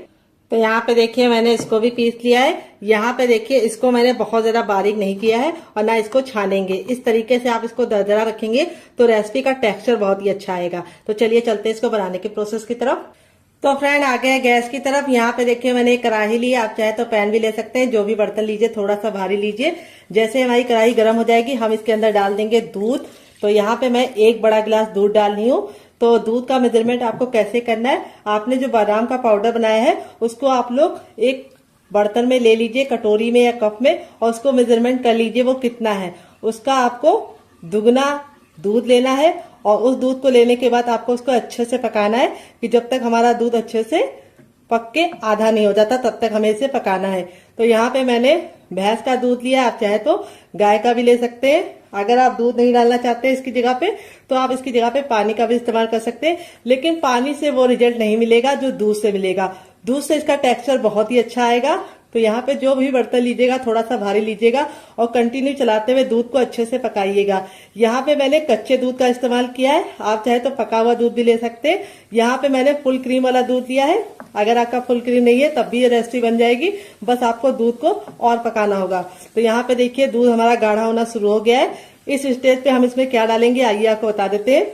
तो यहाँ पे देखिए मैंने इसको भी पीस लिया है। यहाँ पे देखिए इसको मैंने बहुत ज्यादा बारीक नहीं किया है और ना इसको छानेंगे। इस तरीके से आप इसको दरदरा रखेंगे तो रेसिपी का टेक्सचर बहुत ही अच्छा आएगा। तो चलिए चलते हैं इसको बनाने के प्रोसेस की तरफ। तो फ्रेंड आ गए गैस की तरफ। यहाँ पे देखिए मैंने एक कढ़ाई ली है, आप चाहे तो पैन भी ले सकते हैं, जो भी बर्तन लीजिए थोड़ा सा भारी लीजिए। जैसे हमारी कढ़ाई गर्म हो जाएगी हम इसके अंदर डाल देंगे दूध। तो यहाँ पे मैं 1 बड़ा गिलास दूध डाल रही हूँ। तो दूध का मेजरमेंट आपको कैसे करना है, आपने जो बादाम का पाउडर बनाया है उसको आप लोग एक बर्तन में ले लीजिए, कटोरी में या कप में, और उसको मेजरमेंट कर लीजिए वो कितना है। उसका आपको दुगना दूध लेना है और उस दूध को लेने के बाद आपको उसको अच्छे से पकाना है कि जब तक हमारा दूध अच्छे से पक के आधा नहीं हो जाता तब तक हमें इसे पकाना है। तो यहाँ पे मैंने भैंस का दूध लिया, आप चाहे तो गाय का भी ले सकते हैं। अगर आप दूध नहीं डालना चाहते इसकी जगह पे तो आप इसकी जगह पे पानी का भी इस्तेमाल कर सकते हैं, लेकिन पानी से वो रिजल्ट नहीं मिलेगा जो दूध से मिलेगा। दूध से इसका टेक्सचर बहुत ही अच्छा आएगा। तो यहाँ पे जो भी बर्तन लीजिएगा थोड़ा सा भारी लीजिएगा और कंटिन्यू चलाते हुए दूध को अच्छे से पकाइएगा। यहाँ पे मैंने कच्चे दूध का इस्तेमाल किया है, आप चाहे तो पका हुआ दूध भी ले सकते हैं। यहाँ पे मैंने फुल क्रीम वाला दूध लिया है। अगर आपका फुल क्रीम नहीं है तब भी ये रेसिपी बन जाएगी, बस आपको दूध को और पकाना होगा। तो यहाँ पे देखिए दूध हमारा गाढ़ा होना शुरू हो गया है। इस स्टेज पे हम इसमें क्या डालेंगे आइए आपको बता देते हैं।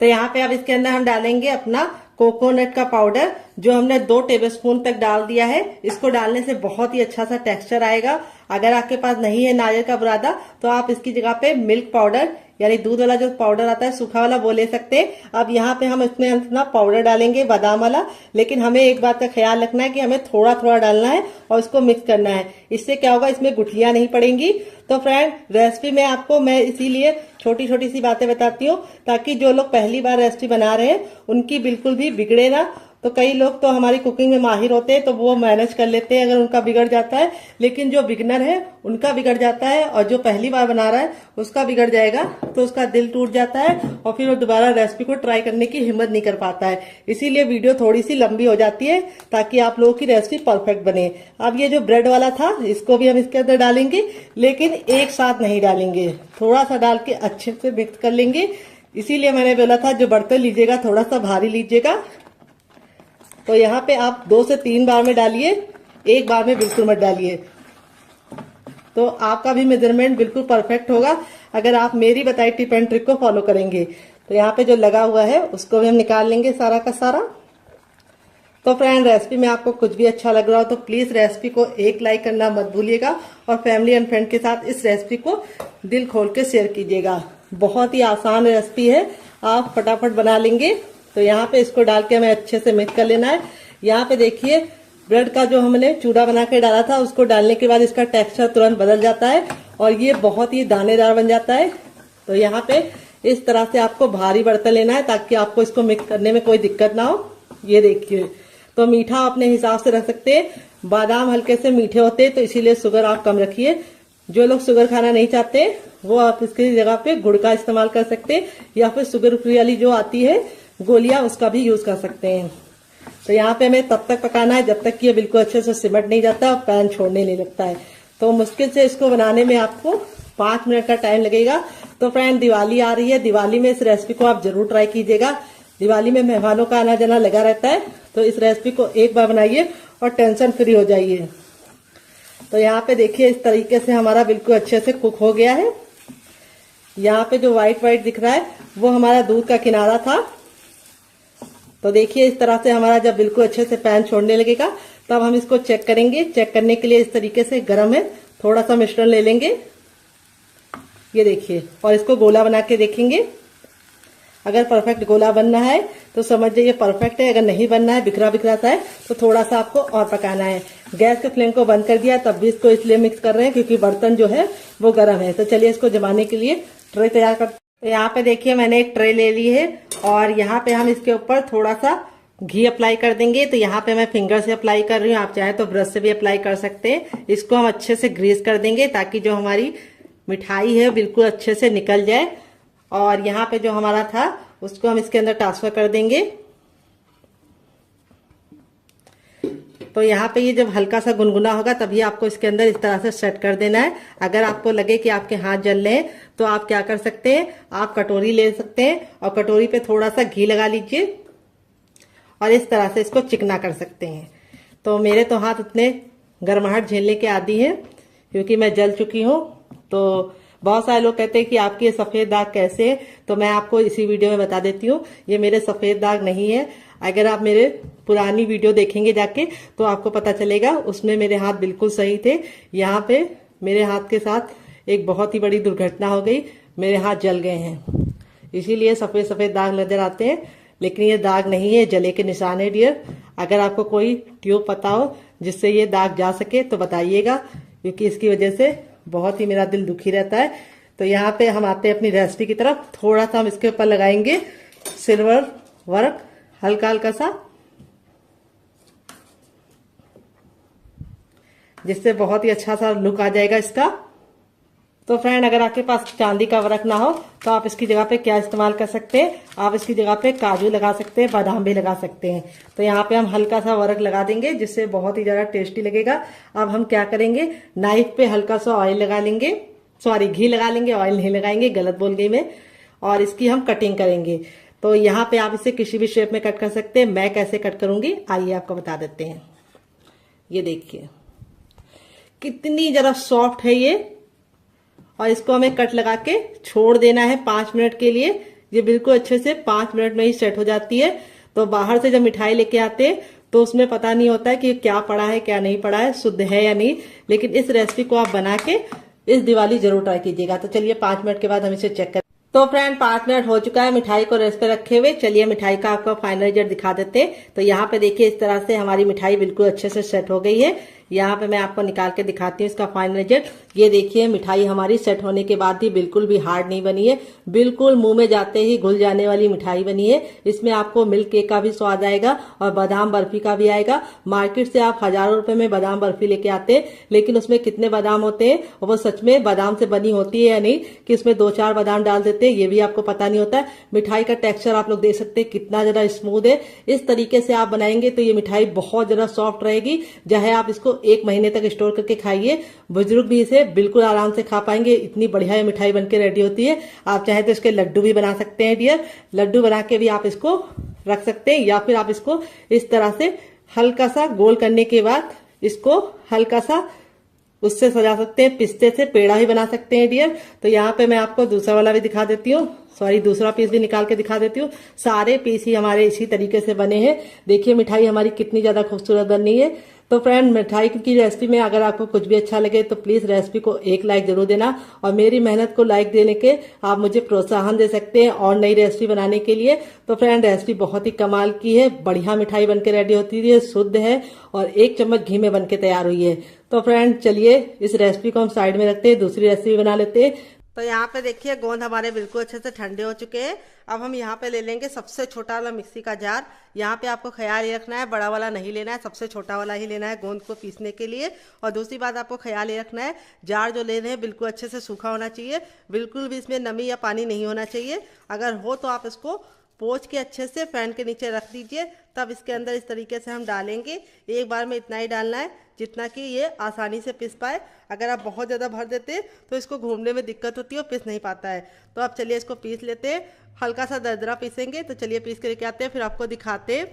तो यहाँ पे अब इसके अंदर हम डालेंगे अपना कोकोनट का पाउडर, जो हमने 2 टेबलस्पून तक डाल दिया है। इसको डालने से बहुत ही अच्छा सा टेक्सचर आएगा। अगर आपके पास नहीं है नारियल का बुरादा तो आप इसकी जगह पे मिल्क पाउडर यानी दूध वाला जो पाउडर आता है सूखा वाला वो ले सकते हैं। अब यहाँ पे हम इसमें अपना पाउडर डालेंगे बादाम वाला, लेकिन हमें एक बात का ख्याल रखना है कि हमें थोड़ा थोड़ा डालना है और इसको मिक्स करना है। इससे क्या होगा, इसमें गुठलियां नहीं पड़ेंगी। तो फ्रेंड रेसिपी में आपको मैं इसीलिए छोटी छोटी सी बातें बताती हूँ ताकि जो लोग पहली बार रेसिपी बना रहे हैं उनकी बिल्कुल भी बिगड़े ना। तो कई लोग तो हमारी कुकिंग में माहिर होते हैं तो वो मैनेज कर लेते हैं अगर उनका बिगड़ जाता है, लेकिन जो बिगनर है उनका बिगड़ जाता है और जो पहली बार बना रहा है उसका बिगड़ जाएगा तो उसका दिल टूट जाता है और फिर वो दोबारा रेसिपी को ट्राई करने की हिम्मत नहीं कर पाता है। इसीलिए वीडियो थोड़ी सी लंबी हो जाती है ताकि आप लोगों की रेसिपी परफेक्ट बने। अब ये जो ब्रेड वाला था इसको भी हम इसके अंदर डालेंगे, लेकिन एक साथ नहीं डालेंगे, थोड़ा सा डाल के अच्छे से मिक्स कर लेंगे। इसीलिए मैंने बोला था जो बर्तन लीजिएगा थोड़ा सा भारी लीजिएगा। तो यहाँ पे आप 2 से 3 बार में डालिए, एक बार में बिल्कुल मत डालिए, तो आपका भी मेजरमेंट बिल्कुल परफेक्ट होगा अगर आप मेरी बताई टिप एंड ट्रिक को फॉलो करेंगे। तो यहाँ पे जो लगा हुआ है उसको भी हम निकाल लेंगे सारा का सारा। तो फ्रेंड, रेसिपी में आपको कुछ भी अच्छा लग रहा हो तो प्लीज रेसिपी को एक लाइक करना मत भूलिएगा और फैमिली एंड फ्रेंड के साथ इस रेसिपी को दिल खोल के शेयर कीजिएगा। बहुत ही आसान रेसिपी है, आप फटाफट बना लेंगे। तो यहाँ पे इसको डाल के हमें अच्छे से मिक्स कर लेना है। यहाँ पे देखिए ब्रेड का जो हमने चूड़ा बना के डाला था उसको डालने के बाद इसका टेक्सचर तुरंत बदल जाता है और ये बहुत ही दानेदार बन जाता है। तो यहाँ पे इस तरह से आपको भारी बर्तन लेना है ताकि आपको इसको मिक्स करने में कोई दिक्कत ना हो। ये देखिए, तो मीठा अपने हिसाब से रख सकते हैं। बादाम हल्के से मीठे होते हैं तो इसीलिए शुगर आप कम रखिए। जो लोग शुगर खाना नहीं चाहते वो आप इसकी जगह पे गुड़ का इस्तेमाल कर सकते हैं या फिर शुगर फ्री वाली जो आती है गोलियां उसका भी यूज कर सकते हैं। तो यहाँ पे हमें तब तक पकाना है जब तक कि ये बिल्कुल अच्छे से सिमट नहीं जाता और पैन छोड़ने नहीं लगता है। तो मुश्किल से इसको बनाने में आपको 5 मिनट का टाइम लगेगा। तो फ्रेंड, दिवाली आ रही है, दिवाली में इस रेसिपी को आप जरूर ट्राई कीजिएगा। दिवाली में मेहमानों का आना जाना लगा रहता है, तो इस रेसिपी को एक बार बनाइए और टेंशन फ्री हो जाइए। तो यहाँ पे देखिए इस तरीके से हमारा बिल्कुल अच्छे से कुक हो गया है। यहाँ पे जो व्हाइट दिख रहा है वो हमारा दूध का किनारा था। तो देखिए इस तरह से हमारा जब बिल्कुल अच्छे से पैन छोड़ने लगेगा तब हम इसको चेक करेंगे। चेक करने के लिए इस तरीके से गर्म है, थोड़ा सा मिश्रण ले लेंगे, ये देखिए, और इसको गोला बना के देखेंगे। अगर परफेक्ट गोला बनना है तो समझ जाइए परफेक्ट है, अगर नहीं बनना है बिखरा बिखरा सा है तो थोड़ा सा आपको और पकाना है। गैस के फ्लेम को बंद कर दिया, तब भी इसको इसलिए मिक्स कर रहे हैं क्योंकि बर्तन जो है वो गर्म है। तो चलिए इसको जमाने के लिए ट्रे तैयार करते हैं। तो यहाँ पे देखिए मैंने एक ट्रे ले ली है और यहाँ पे हम इसके ऊपर थोड़ा सा घी अप्लाई कर देंगे। तो यहाँ पे मैं फिंगर से अप्लाई कर रही हूँ, आप चाहे तो ब्रश से भी अप्लाई कर सकते हैं। इसको हम अच्छे से ग्रीस कर देंगे ताकि जो हमारी मिठाई है बिल्कुल अच्छे से निकल जाए। और यहाँ पे जो हमारा था उसको हम इसके अंदर ट्रांसफर कर देंगे। तो यहाँ पे ये जब हल्का सा गुनगुना होगा तभी आपको इसके अंदर इस तरह से सेट कर देना है। अगर आपको लगे कि आपके हाथ जल रहे हैं तो आप क्या कर सकते हैं, आप कटोरी ले सकते हैं और कटोरी पे थोड़ा सा घी लगा लीजिए और इस तरह से इसको चिकना कर सकते हैं। तो मेरे तो हाथ इतने गर्माहट झेलने के आदी हैं क्योंकि मैं जल चुकी हूँ। तो बहुत सारे लोग कहते हैं कि आपके सफेद दाग कैसे है, तो मैं आपको इसी वीडियो में बता देती हूँ ये मेरे सफेद दाग नहीं है। अगर आप मेरे पुरानी वीडियो देखेंगे जाके तो आपको पता चलेगा, उसमें मेरे हाथ बिल्कुल सही थे। यहाँ पे मेरे हाथ के साथ एक बहुत ही बड़ी दुर्घटना हो गई, मेरे हाथ जल गए हैं, इसीलिए सफेद सफेद दाग नजर आते हैं। लेकिन ये दाग नहीं है, जले के निशान है डियर। अगर आपको कोई ट्यूब पता हो जिससे ये दाग जा सके तो बताइएगा, क्योंकि इसकी वजह से बहुत ही मेरा दिल दुखी रहता है। तो यहाँ पे हम आते हैं अपनी रेसिपी की तरफ। थोड़ा सा हम इसके ऊपर लगाएंगे सिल्वर वर्क, हल्का हल्का सा, जिससे बहुत ही अच्छा सा लुक आ जाएगा इसका। तो फ्रेंड, अगर आपके पास चांदी का वर्क ना हो तो आप इसकी जगह पे क्या इस्तेमाल कर सकते हैं, आप इसकी जगह पे काजू लगा सकते हैं, बादाम भी लगा सकते हैं। तो यहाँ पे हम हल्का सा वर्क लगा देंगे जिससे बहुत ही ज्यादा टेस्टी लगेगा। अब हम क्या करेंगे, नाइफ पे हल्का सा ऑयल लगा लेंगे, सॉरी घी लगा लेंगे, ऑयल नहीं लगाएंगे, गलत बोल गई मैं। और इसकी हम कटिंग करेंगे। तो यहाँ पे आप इसे किसी भी शेप में कट कर सकते हैं। मैं कैसे कट करूंगी आइए आपको बता देते हैं। ये देखिए कितनी जरा सॉफ्ट है ये, और इसको हमें कट लगा के छोड़ देना है 5 मिनट के लिए। ये बिल्कुल अच्छे से 5 मिनट में ही सेट हो जाती है। तो बाहर से जब मिठाई लेके आते हैं तो उसमें पता नहीं होता है कि क्या पड़ा है क्या नहीं पड़ा है, शुद्ध है या नहीं। लेकिन इस रेसिपी को आप बना के इस दिवाली जरूर ट्राई कीजिएगा। तो चलिए 5 मिनट के बाद हम इसे चेक करें। तो फ्रेंड 5 मिनट हो चुका है मिठाई को रेस्ट पे रखे हुए। चलिए मिठाई का आपको फाइनल रिजल्ट दिखा देते हैं। तो यहाँ पे देखिए इस तरह से हमारी मिठाई बिल्कुल अच्छे से सेट हो गई है। यहाँ पे मैं आपको निकाल के दिखाती हूँ इसका फाइनल रिजल्ट। ये देखिए मिठाई हमारी सेट होने के बाद भी बिल्कुल भी हार्ड नहीं बनी है, बिल्कुल मुंह में जाते ही घुल जाने वाली मिठाई बनी है। इसमें आपको मिल्क केक का भी स्वाद आएगा और बादाम बर्फी का भी आएगा। मार्केट से आप हजारों रुपए में बादाम बर्फी लेके आते हैं, लेकिन उसमें कितने बादाम होते हैं और वो सच में बादाम से बनी होती है या नहीं, कि उसमें 2-4 बादाम डाल देते हैं ये भी आपको पता नहीं होता है। मिठाई का टेक्सचर आप लोग देख सकते हैं कितना ज्यादा स्मूथ है। इस तरीके से आप बनाएंगे तो ये मिठाई बहुत ज्यादा सॉफ्ट रहेगी, चाहे आप इसको इसको 1 महीने तक स्टोर करके खाइए। बुजुर्ग भी इसे बिल्कुल आराम से खा पाएंगे, इतनी बढ़िया ये मिठाई बनके रेडी होती है। आप चाहे तो इसके लड्डू भी बना सकते हैं डियर, लड्डू बना के भी आप इसको रख सकते हैं, या फिर आप इसको इस तरह से हल्का सा गोल करने के बाद इसको हल्का सा उससे सजा सकते हैं, पिस्ते से पेड़ा भी बना सकते हैं डियर। तो यहाँ पे मैं आपको दूसरा वाला भी दिखा देती हूँ, सॉरी दूसरा पीस भी निकाल के दिखा देती हूँ। सारे पीस ही हमारे इसी तरीके से बने हैं। देखिए मिठाई हमारी कितनी ज्यादा खूबसूरत बनी है। तो फ्रेंड, मिठाई की रेसिपी में अगर आपको कुछ भी अच्छा लगे तो प्लीज रेसिपी को एक लाइक जरूर देना, और मेरी मेहनत को लाइक देने के आप मुझे प्रोत्साहन दे सकते हैं और नई रेसिपी बनाने के लिए। तो फ्रेंड, रेसिपी बहुत ही कमाल की है, बढ़िया मिठाई बनके रेडी होती है, शुद्ध है और 1 चम्मच घी में बनके तैयार हुई है। तो फ्रेंड चलिए इस रेसिपी को हम साइड में रखते हैं, दूसरी रेसिपी बना लेते हैं। तो यहाँ पे देखिए गोंद हमारे बिल्कुल अच्छे से ठंडे हो चुके हैं। अब हम यहाँ पे ले लेंगे सबसे छोटा वाला मिक्सी का जार। यहाँ पे आपको ख्याल ये रखना है बड़ा वाला नहीं लेना है, सबसे छोटा वाला ही लेना है गोंद को पीसने के लिए। और दूसरी बात आपको ख्याल ये रखना है जार जो ले रहे हैं बिल्कुल अच्छे से सूखा होना चाहिए, बिल्कुल भी इसमें नमी या पानी नहीं होना चाहिए। अगर हो तो आप इसको पोंछ के अच्छे से फैन के नीचे रख दीजिए, तब इसके अंदर इस तरीके से हम डालेंगे। एक बार में इतना ही डालना है जितना कि ये आसानी से पिस पाए। अगर आप बहुत ज़्यादा भर देते तो इसको घूमने में दिक्कत होती है और पिस नहीं पाता है। तो अब चलिए इसको पीस लेते हैं, हल्का सा दरदरा पीसेंगे। तो चलिए पीस के लेके आते हैं, फिर आपको दिखाते हैं।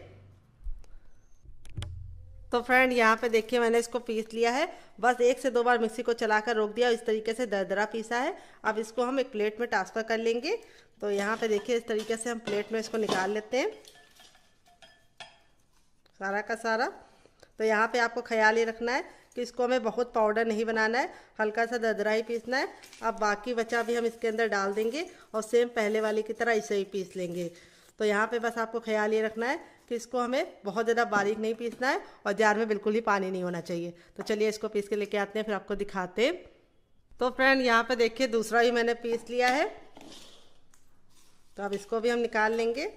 तो फ्रेंड यहाँ पे देखिए मैंने इसको पीस लिया है, बस 1 से 2 बार मिक्सी को चलाकर रोक दिया, इस तरीके से दरदरा पीसा है। अब इसको हम एक प्लेट में ट्रांसफ़र कर लेंगे। तो यहाँ पे देखिए इस तरीके से हम प्लेट में इसको निकाल लेते हैं सारा का सारा। तो यहाँ पे आपको ख्याल ये रखना है कि इसको हमें बहुत पाउडर नहीं बनाना है, हल्का सा दरदरा ही पीसना है। अब बाकी बचा भी हम इसके अंदर डाल देंगे और सेम पहले वाली की तरह इसे ही पीस लेंगे। तो यहाँ पे बस आपको ख्याल ये रखना है कि इसको हमें बहुत ज़्यादा बारीक नहीं पीसना है और जार में बिल्कुल ही पानी नहीं होना चाहिए। तो चलिए इसको पीस के लेके आते हैं, फिर आपको दिखाते हैं। तो फ्रेंड यहाँ पे देखिए दूसरा भी मैंने पीस लिया है, तो अब इसको भी हम निकाल लेंगे।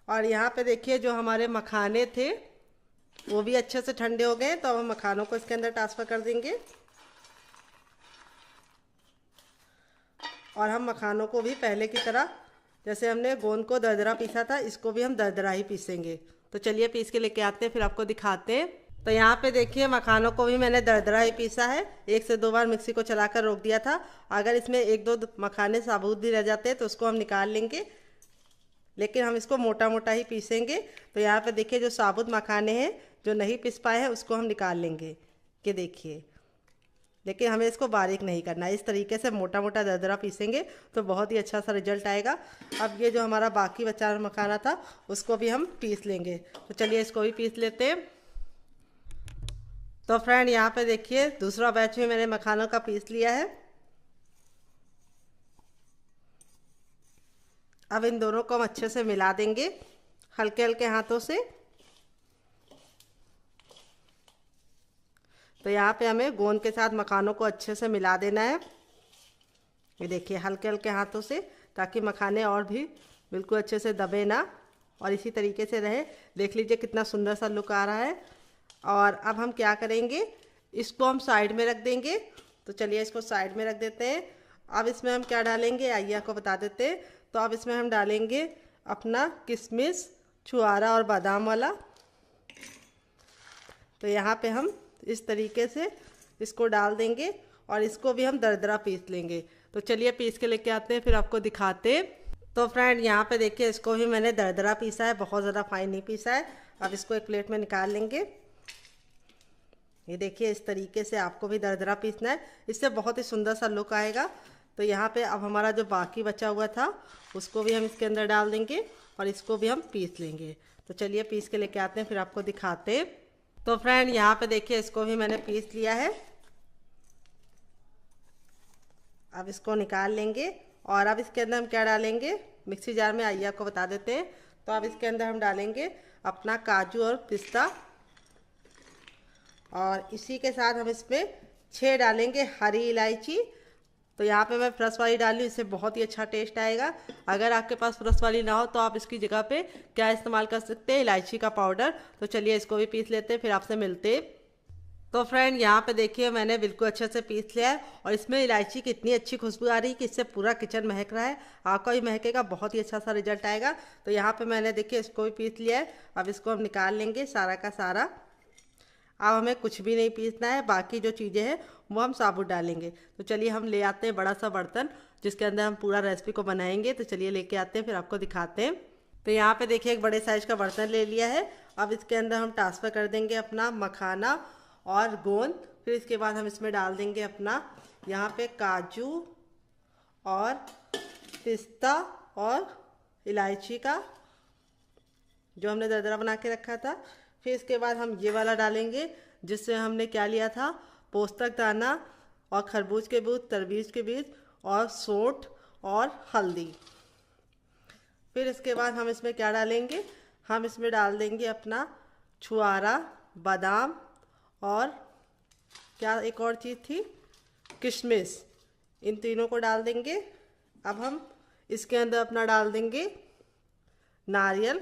और यहाँ पे देखिए जो हमारे मखाने थे वो भी अच्छे से ठंडे हो गए, तो अब हम मखानों को इसके अंदर ट्रांसफ़र कर देंगे। और हम मखानों को भी पहले की तरह जैसे हमने गोंद को दरदरा पीसा था, इसको भी हम दरदरा ही पीसेंगे। तो चलिए पीस के लेके आते हैं, फिर आपको दिखाते हैं। तो यहाँ पे देखिए मखानों को भी मैंने दरदरा ही पीसा है, 1 से 2 बार मिक्सी को चलाकर रोक दिया था। अगर इसमें 1-2 मखाने साबुत भी रह जाते हैं तो उसको हम निकाल लेंगे, लेकिन हम इसको मोटा मोटा ही पीसेंगे। तो यहाँ पे देखिए जो साबुत मखाने हैं जो नहीं पिस पाए हैं उसको हम निकाल लेंगे, कि देखिए, लेकिन हमें इसको बारीक नहीं करना है, इस तरीके से मोटा मोटा दरदरा पीसेंगे तो बहुत ही अच्छा सा रिजल्ट आएगा। अब ये जो हमारा बाकी बचा मखाना था उसको भी हम पीस लेंगे। तो चलिए इसको भी पीस लेते हैं। तो फ्रेंड यहाँ पे देखिए दूसरा बैच भी मैंने मखानों का पीस लिया है। अब इन दोनों को हम अच्छे से मिला देंगे हल्के हल्के हाथों से। तो यहाँ पे हमें गोंद के साथ मखानों को अच्छे से मिला देना है, ये देखिए हल्के हल्के हाथों से, ताकि मखाने और भी बिल्कुल अच्छे से दबे ना और इसी तरीके से रहे। देख लीजिए कितना सुंदर सा लुक आ रहा है। और अब हम क्या करेंगे, इसको हम साइड में रख देंगे। तो चलिए इसको साइड में रख देते हैं। अब इसमें हम क्या डालेंगे आइए आपको बता देते हैं। तो अब इसमें हम डालेंगे अपना किशमिश, छुआरा और बादाम वाला। तो यहाँ पे हम इस तरीके से इसको डाल देंगे और इसको भी हम दरदरा पीस लेंगे। तो चलिए पीस के लेके आते हैं, फिर आपको दिखाते हैं। तो फ्रेंड यहाँ पे देखिए इसको भी मैंने दरदरा पीसा है, बहुत ज़्यादा फाइन नहीं पीसा है। अब इसको एक प्लेट में निकाल लेंगे। ये देखिए इस तरीके से आपको भी दरदरा पीसना है, इससे बहुत ही सुंदर सा लुक आएगा। तो यहाँ पे अब हमारा जो बाकी बचा हुआ था उसको भी हम इसके अंदर डाल देंगे और इसको भी हम पीस लेंगे। तो चलिए पीस के लेके आते हैं, फिर आपको दिखाते हैं। तो फ्रेंड यहाँ पे देखिए इसको भी मैंने पीस लिया है। अब इसको निकाल लेंगे और अब इसके अंदर हम क्या डालेंगे, मिक्सी जार में आइए आपको बता देते हैं। तो अब इसके अंदर हम डालेंगे अपना काजू और पिस्ता, और इसी के साथ हम इसमें 6 डालेंगे हरी इलायची। तो यहाँ पे मैं फ्रेश वाली डाली हूँ, इससे बहुत ही अच्छा टेस्ट आएगा। अगर आपके पास फ्रेश वाली ना हो तो आप इसकी जगह पे क्या इस्तेमाल कर सकते हैं, इलायची का पाउडर। तो चलिए इसको भी पीस लेते हैं, फिर आपसे मिलते हैं। तो फ्रेंड यहाँ पे देखिए मैंने बिल्कुल अच्छे से पीस लिया है और इसमें इलायची की इतनी अच्छी खुशबू आ रही है कि इससे पूरा किचन महक रहा है। आपका भी महकेगा, बहुत ही अच्छा सा रिजल्ट आएगा। तो यहाँ पे मैंने देखिए इसको भी पीस लिया है। अब इसको हम निकाल लेंगे सारा का सारा। अब हमें कुछ भी नहीं पीसना है, बाकी जो चीज़ें हैं वो हम साबुत डालेंगे। तो चलिए हम ले आते हैं बड़ा सा बर्तन जिसके अंदर हम पूरा रेसिपी को बनाएंगे। तो चलिए लेके आते हैं, फिर आपको दिखाते हैं। तो यहाँ पे देखिए एक बड़े साइज का बर्तन ले लिया है। अब इसके अंदर हम ट्रांसफ़र कर देंगे अपना मखाना और गोंद। फिर इसके बाद हम इसमें डाल देंगे अपना यहाँ पे काजू और पिस्ता और इलायची का जो हमने दरदरा बना के रखा था। फिर इसके बाद हम ये वाला डालेंगे जिससे हमने क्या लिया था, पोस्तक दाना और खरबूज के बीज, तरबूज के बीज और सौंठ और हल्दी। फिर इसके बाद हम इसमें क्या डालेंगे, हम इसमें डाल देंगे अपना छुआरा, बादाम और क्या एक और चीज़ थी, किशमिश। इन तीनों को डाल देंगे। अब हम इसके अंदर अपना डाल देंगे नारियल।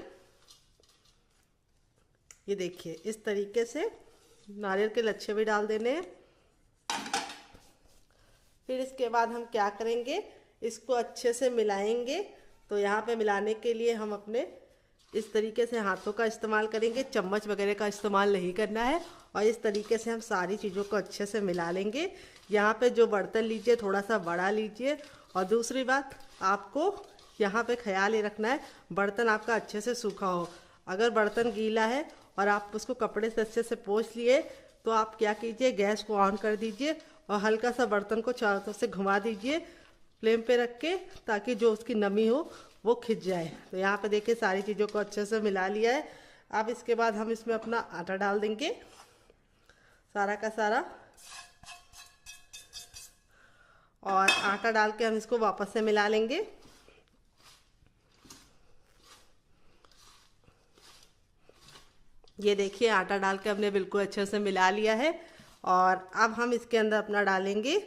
ये देखिए इस तरीके से नारियल के लच्छे भी डाल देने हैं। फिर इसके बाद हम क्या करेंगे, इसको अच्छे से मिलाएंगे। तो यहाँ पे मिलाने के लिए हम अपने इस तरीके से हाथों का इस्तेमाल करेंगे, चम्मच वगैरह का इस्तेमाल नहीं करना है। और इस तरीके से हम सारी चीज़ों को अच्छे से मिला लेंगे। यहाँ पे जो बर्तन लीजिए थोड़ा सा बड़ा लीजिए। और दूसरी बात, आपको यहाँ पे ख्याल ये रखना है बर्तन आपका अच्छे से सूखा हो। अगर बर्तन गीला है और आप उसको कपड़े से अच्छे से पोंछ लिए तो आप क्या कीजिए, गैस को ऑन कर दीजिए और हल्का सा बर्तन को चारों तरफ से घुमा दीजिए फ्लेम पे रख के, ताकि जो उसकी नमी हो वो खिंच जाए। तो यहाँ पे देखिए सारी चीज़ों को अच्छे से मिला लिया है। अब इसके बाद हम इसमें अपना आटा डाल देंगे सारा का सारा। और आटा डाल के हम इसको वापस से मिला लेंगे। ये देखिए आटा डाल के हमने बिल्कुल अच्छे से मिला लिया है। और अब हम इसके अंदर अपना डालेंगे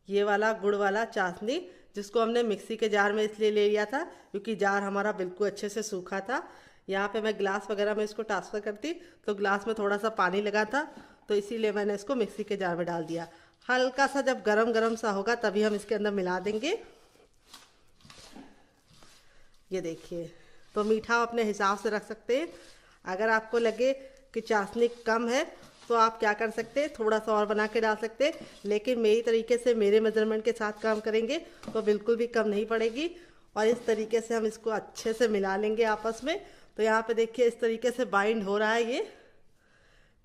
ये वाला गुड़ वाला चाशनी, जिसको हमने मिक्सी के जार में इसलिए ले लिया था क्योंकि जार हमारा बिल्कुल अच्छे से सूखा था। यहाँ पे मैं गिलास वगैरह में इसको ट्रांसफ़र करती तो गिलास में थोड़ा सा पानी लगा था, तो इसीलिए मैंने इसको मिक्सी के जार में डाल दिया। हल्का सा जब गरम गरम सा होगा तभी हम इसके अंदर मिला देंगे। ये देखिए, तो मीठा अपने हिसाब से रख सकते हैं। अगर आपको लगे कि चाशनी कम है तो आप क्या कर सकते हैं, थोड़ा सा और बना के डाल सकते हैं। लेकिन मेरी तरीके से, मेरे मेजरमेंट के साथ काम करेंगे तो बिल्कुल भी कम नहीं पड़ेगी। और इस तरीके से हम इसको अच्छे से मिला लेंगे आपस में। तो यहाँ पे देखिए इस तरीके से बाइंड हो रहा है, ये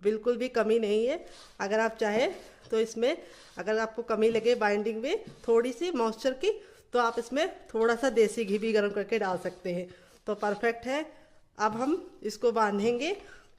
बिल्कुल भी कमी नहीं है। अगर आप चाहें तो इसमें, अगर आपको कमी लगे बाइंडिंग में थोड़ी सी मॉइस्चर की, तो आप इसमें थोड़ा सा देसी घी भी गर्म करके डाल सकते हैं। तो परफेक्ट है। अब हम इसको बांधेंगे।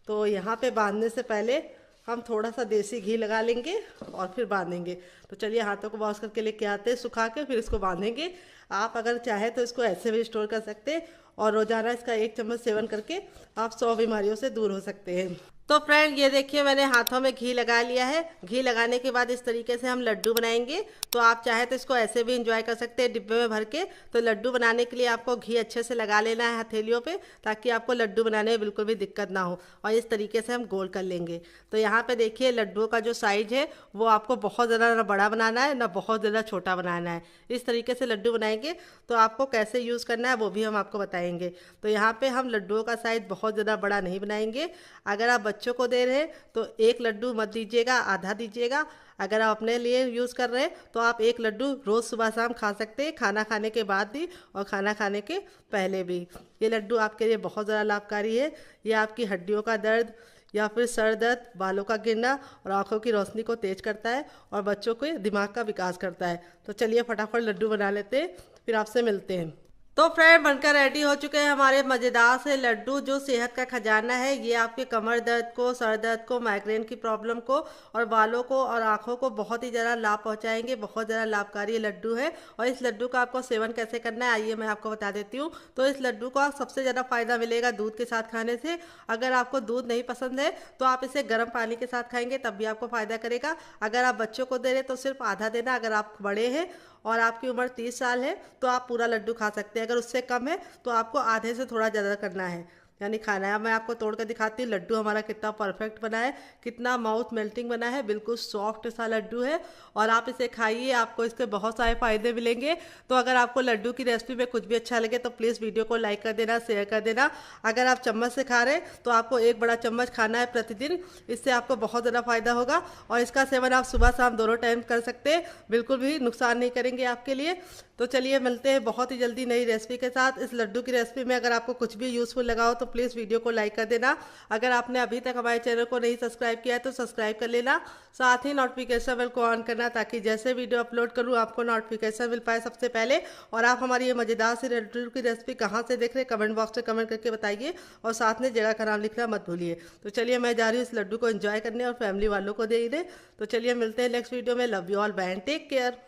तो यहाँ पे बांधने से पहले हम थोड़ा सा देसी घी लगा लेंगे और फिर बांधेंगे। तो चलिए हाथों को वॉश करके लेके आते हैं सुखा के, फिर इसको बांधेंगे। आप अगर चाहे तो इसको ऐसे भी स्टोर कर सकते हैं और रोजाना इसका 1 चम्मच सेवन करके आप 100 बीमारियों से दूर हो सकते हैं। तो फ्रेंड ये देखिए मैंने हाथों में घी लगा लिया है। घी लगाने के बाद इस तरीके से हम लड्डू बनाएंगे। तो आप चाहे तो इसको ऐसे भी इंजॉय कर सकते हैं डिब्बे में भर के। तो लड्डू बनाने के लिए आपको घी अच्छे से लगा लेना है हथेलियों पे, ताकि आपको लड्डू बनाने में बिल्कुल भी दिक्कत ना हो। और इस तरीके से हम गोल कर लेंगे। तो यहाँ पे देखिए लड्डुओं का जो साइज है वो आपको बहुत ज़्यादा ना बड़ा बनाना है ना बहुत ज़्यादा छोटा बनाना है। इस तरीके से लड्डू बनाएंगे। तो आपको कैसे यूज़ करना है वो भी हम आपको बताएंगे। तो यहाँ पे हम लड्डुओं का साइज बहुत ज़्यादा बड़ा नहीं बनाएंगे। अगर आप बच्चों को दे रहे हैं तो 1 लड्डू मत दीजिएगा, आधा दीजिएगा। अगर आप अपने लिए यूज़ कर रहे हैं तो आप 1 लड्डू रोज़ सुबह शाम खा सकते हैं, खाना खाने के बाद भी और खाना खाने के पहले भी। ये लड्डू आपके लिए बहुत ज़्यादा लाभकारी है। ये आपकी हड्डियों का दर्द या फिर सर दर्द, बालों का गिरना और आँखों की रोशनी को तेज करता है और बच्चों के दिमाग का विकास करता है। तो चलिए फटाफट लड्डू बना लेते हैं, फिर आपसे मिलते हैं। तो फ्रेंड बनकर रेडी हो चुके हैं हमारे मज़ेदार से लड्डू, जो सेहत का खजाना है। ये आपके कमर दर्द को, सर दर्द को, माइग्रेन की प्रॉब्लम को और बालों को और आँखों को बहुत ही ज़्यादा लाभ पहुंचाएंगे। बहुत ज़्यादा लाभकारी ये लड्डू है। और इस लड्डू का आपको सेवन कैसे करना है आइए मैं आपको बता देती हूँ। तो इस लड्डू को सबसे ज़्यादा फ़ायदा मिलेगा दूध के साथ खाने से। अगर आपको दूध नहीं पसंद है तो आप इसे गर्म पानी के साथ खाएंगे तब भी आपको फ़ायदा करेगा। अगर आप बच्चों को दे रहे तो सिर्फ आधा देना। अगर आप बड़े हैं और आपकी उम्र 30 साल है तो आप पूरा लड्डू खा सकते हैं। अगर उससे कम है तो आपको आधे से थोड़ा ज़्यादा करना है। यानी खाना है। अब मैं आपको तोड़ कर दिखाती हूँ लड्डू हमारा कितना परफेक्ट बना है, कितना माउथ मेल्टिंग बना है, बिल्कुल सॉफ्ट सा लड्डू है। और आप इसे खाइए, आपको इसके बहुत सारे फायदे मिलेंगे। तो अगर आपको लड्डू की रेसिपी में कुछ भी अच्छा लगे तो प्लीज़ वीडियो को लाइक कर देना, शेयर कर देना। अगर आप चम्मच से खा रहे हैं तो आपको 1 बड़ा चम्मच खाना है प्रतिदिन, इससे आपको बहुत ज़्यादा फायदा होगा। और इसका सेवन आप सुबह शाम दोनों टाइम कर सकते हैं, बिल्कुल भी नुकसान नहीं करेंगे आपके लिए। तो चलिए मिलते हैं बहुत ही जल्दी नई रेसिपी के साथ। इस लड्डू की रेसिपी में अगर आपको कुछ भी यूज़फुल लगा हो तो प्लीज़ वीडियो को लाइक कर देना। अगर आपने अभी तक हमारे चैनल को नहीं सब्सक्राइब किया है तो सब्सक्राइब कर लेना, साथ ही नोटिफिकेशन बेल को ऑन करना ताकि जैसे वीडियो अपलोड करूँ आपको नोटिफिकेशन मिल पाए सबसे पहले। और आप हमारी ये मज़ेदार सी लड्डू की रेसिपी कहाँ से देख रहे हैं कमेंट बॉक्स में कमेंट करके बताइए, और साथ में जगह का नाम लिखना मत भूलिए। तो चलिए मैं जा रही हूँ इस लड्डू को एंजॉय करने और फैमिली वालों को दे दें। तो चलिए मिलते हैं नेक्स्ट वीडियो में। Love you all, bye and take care.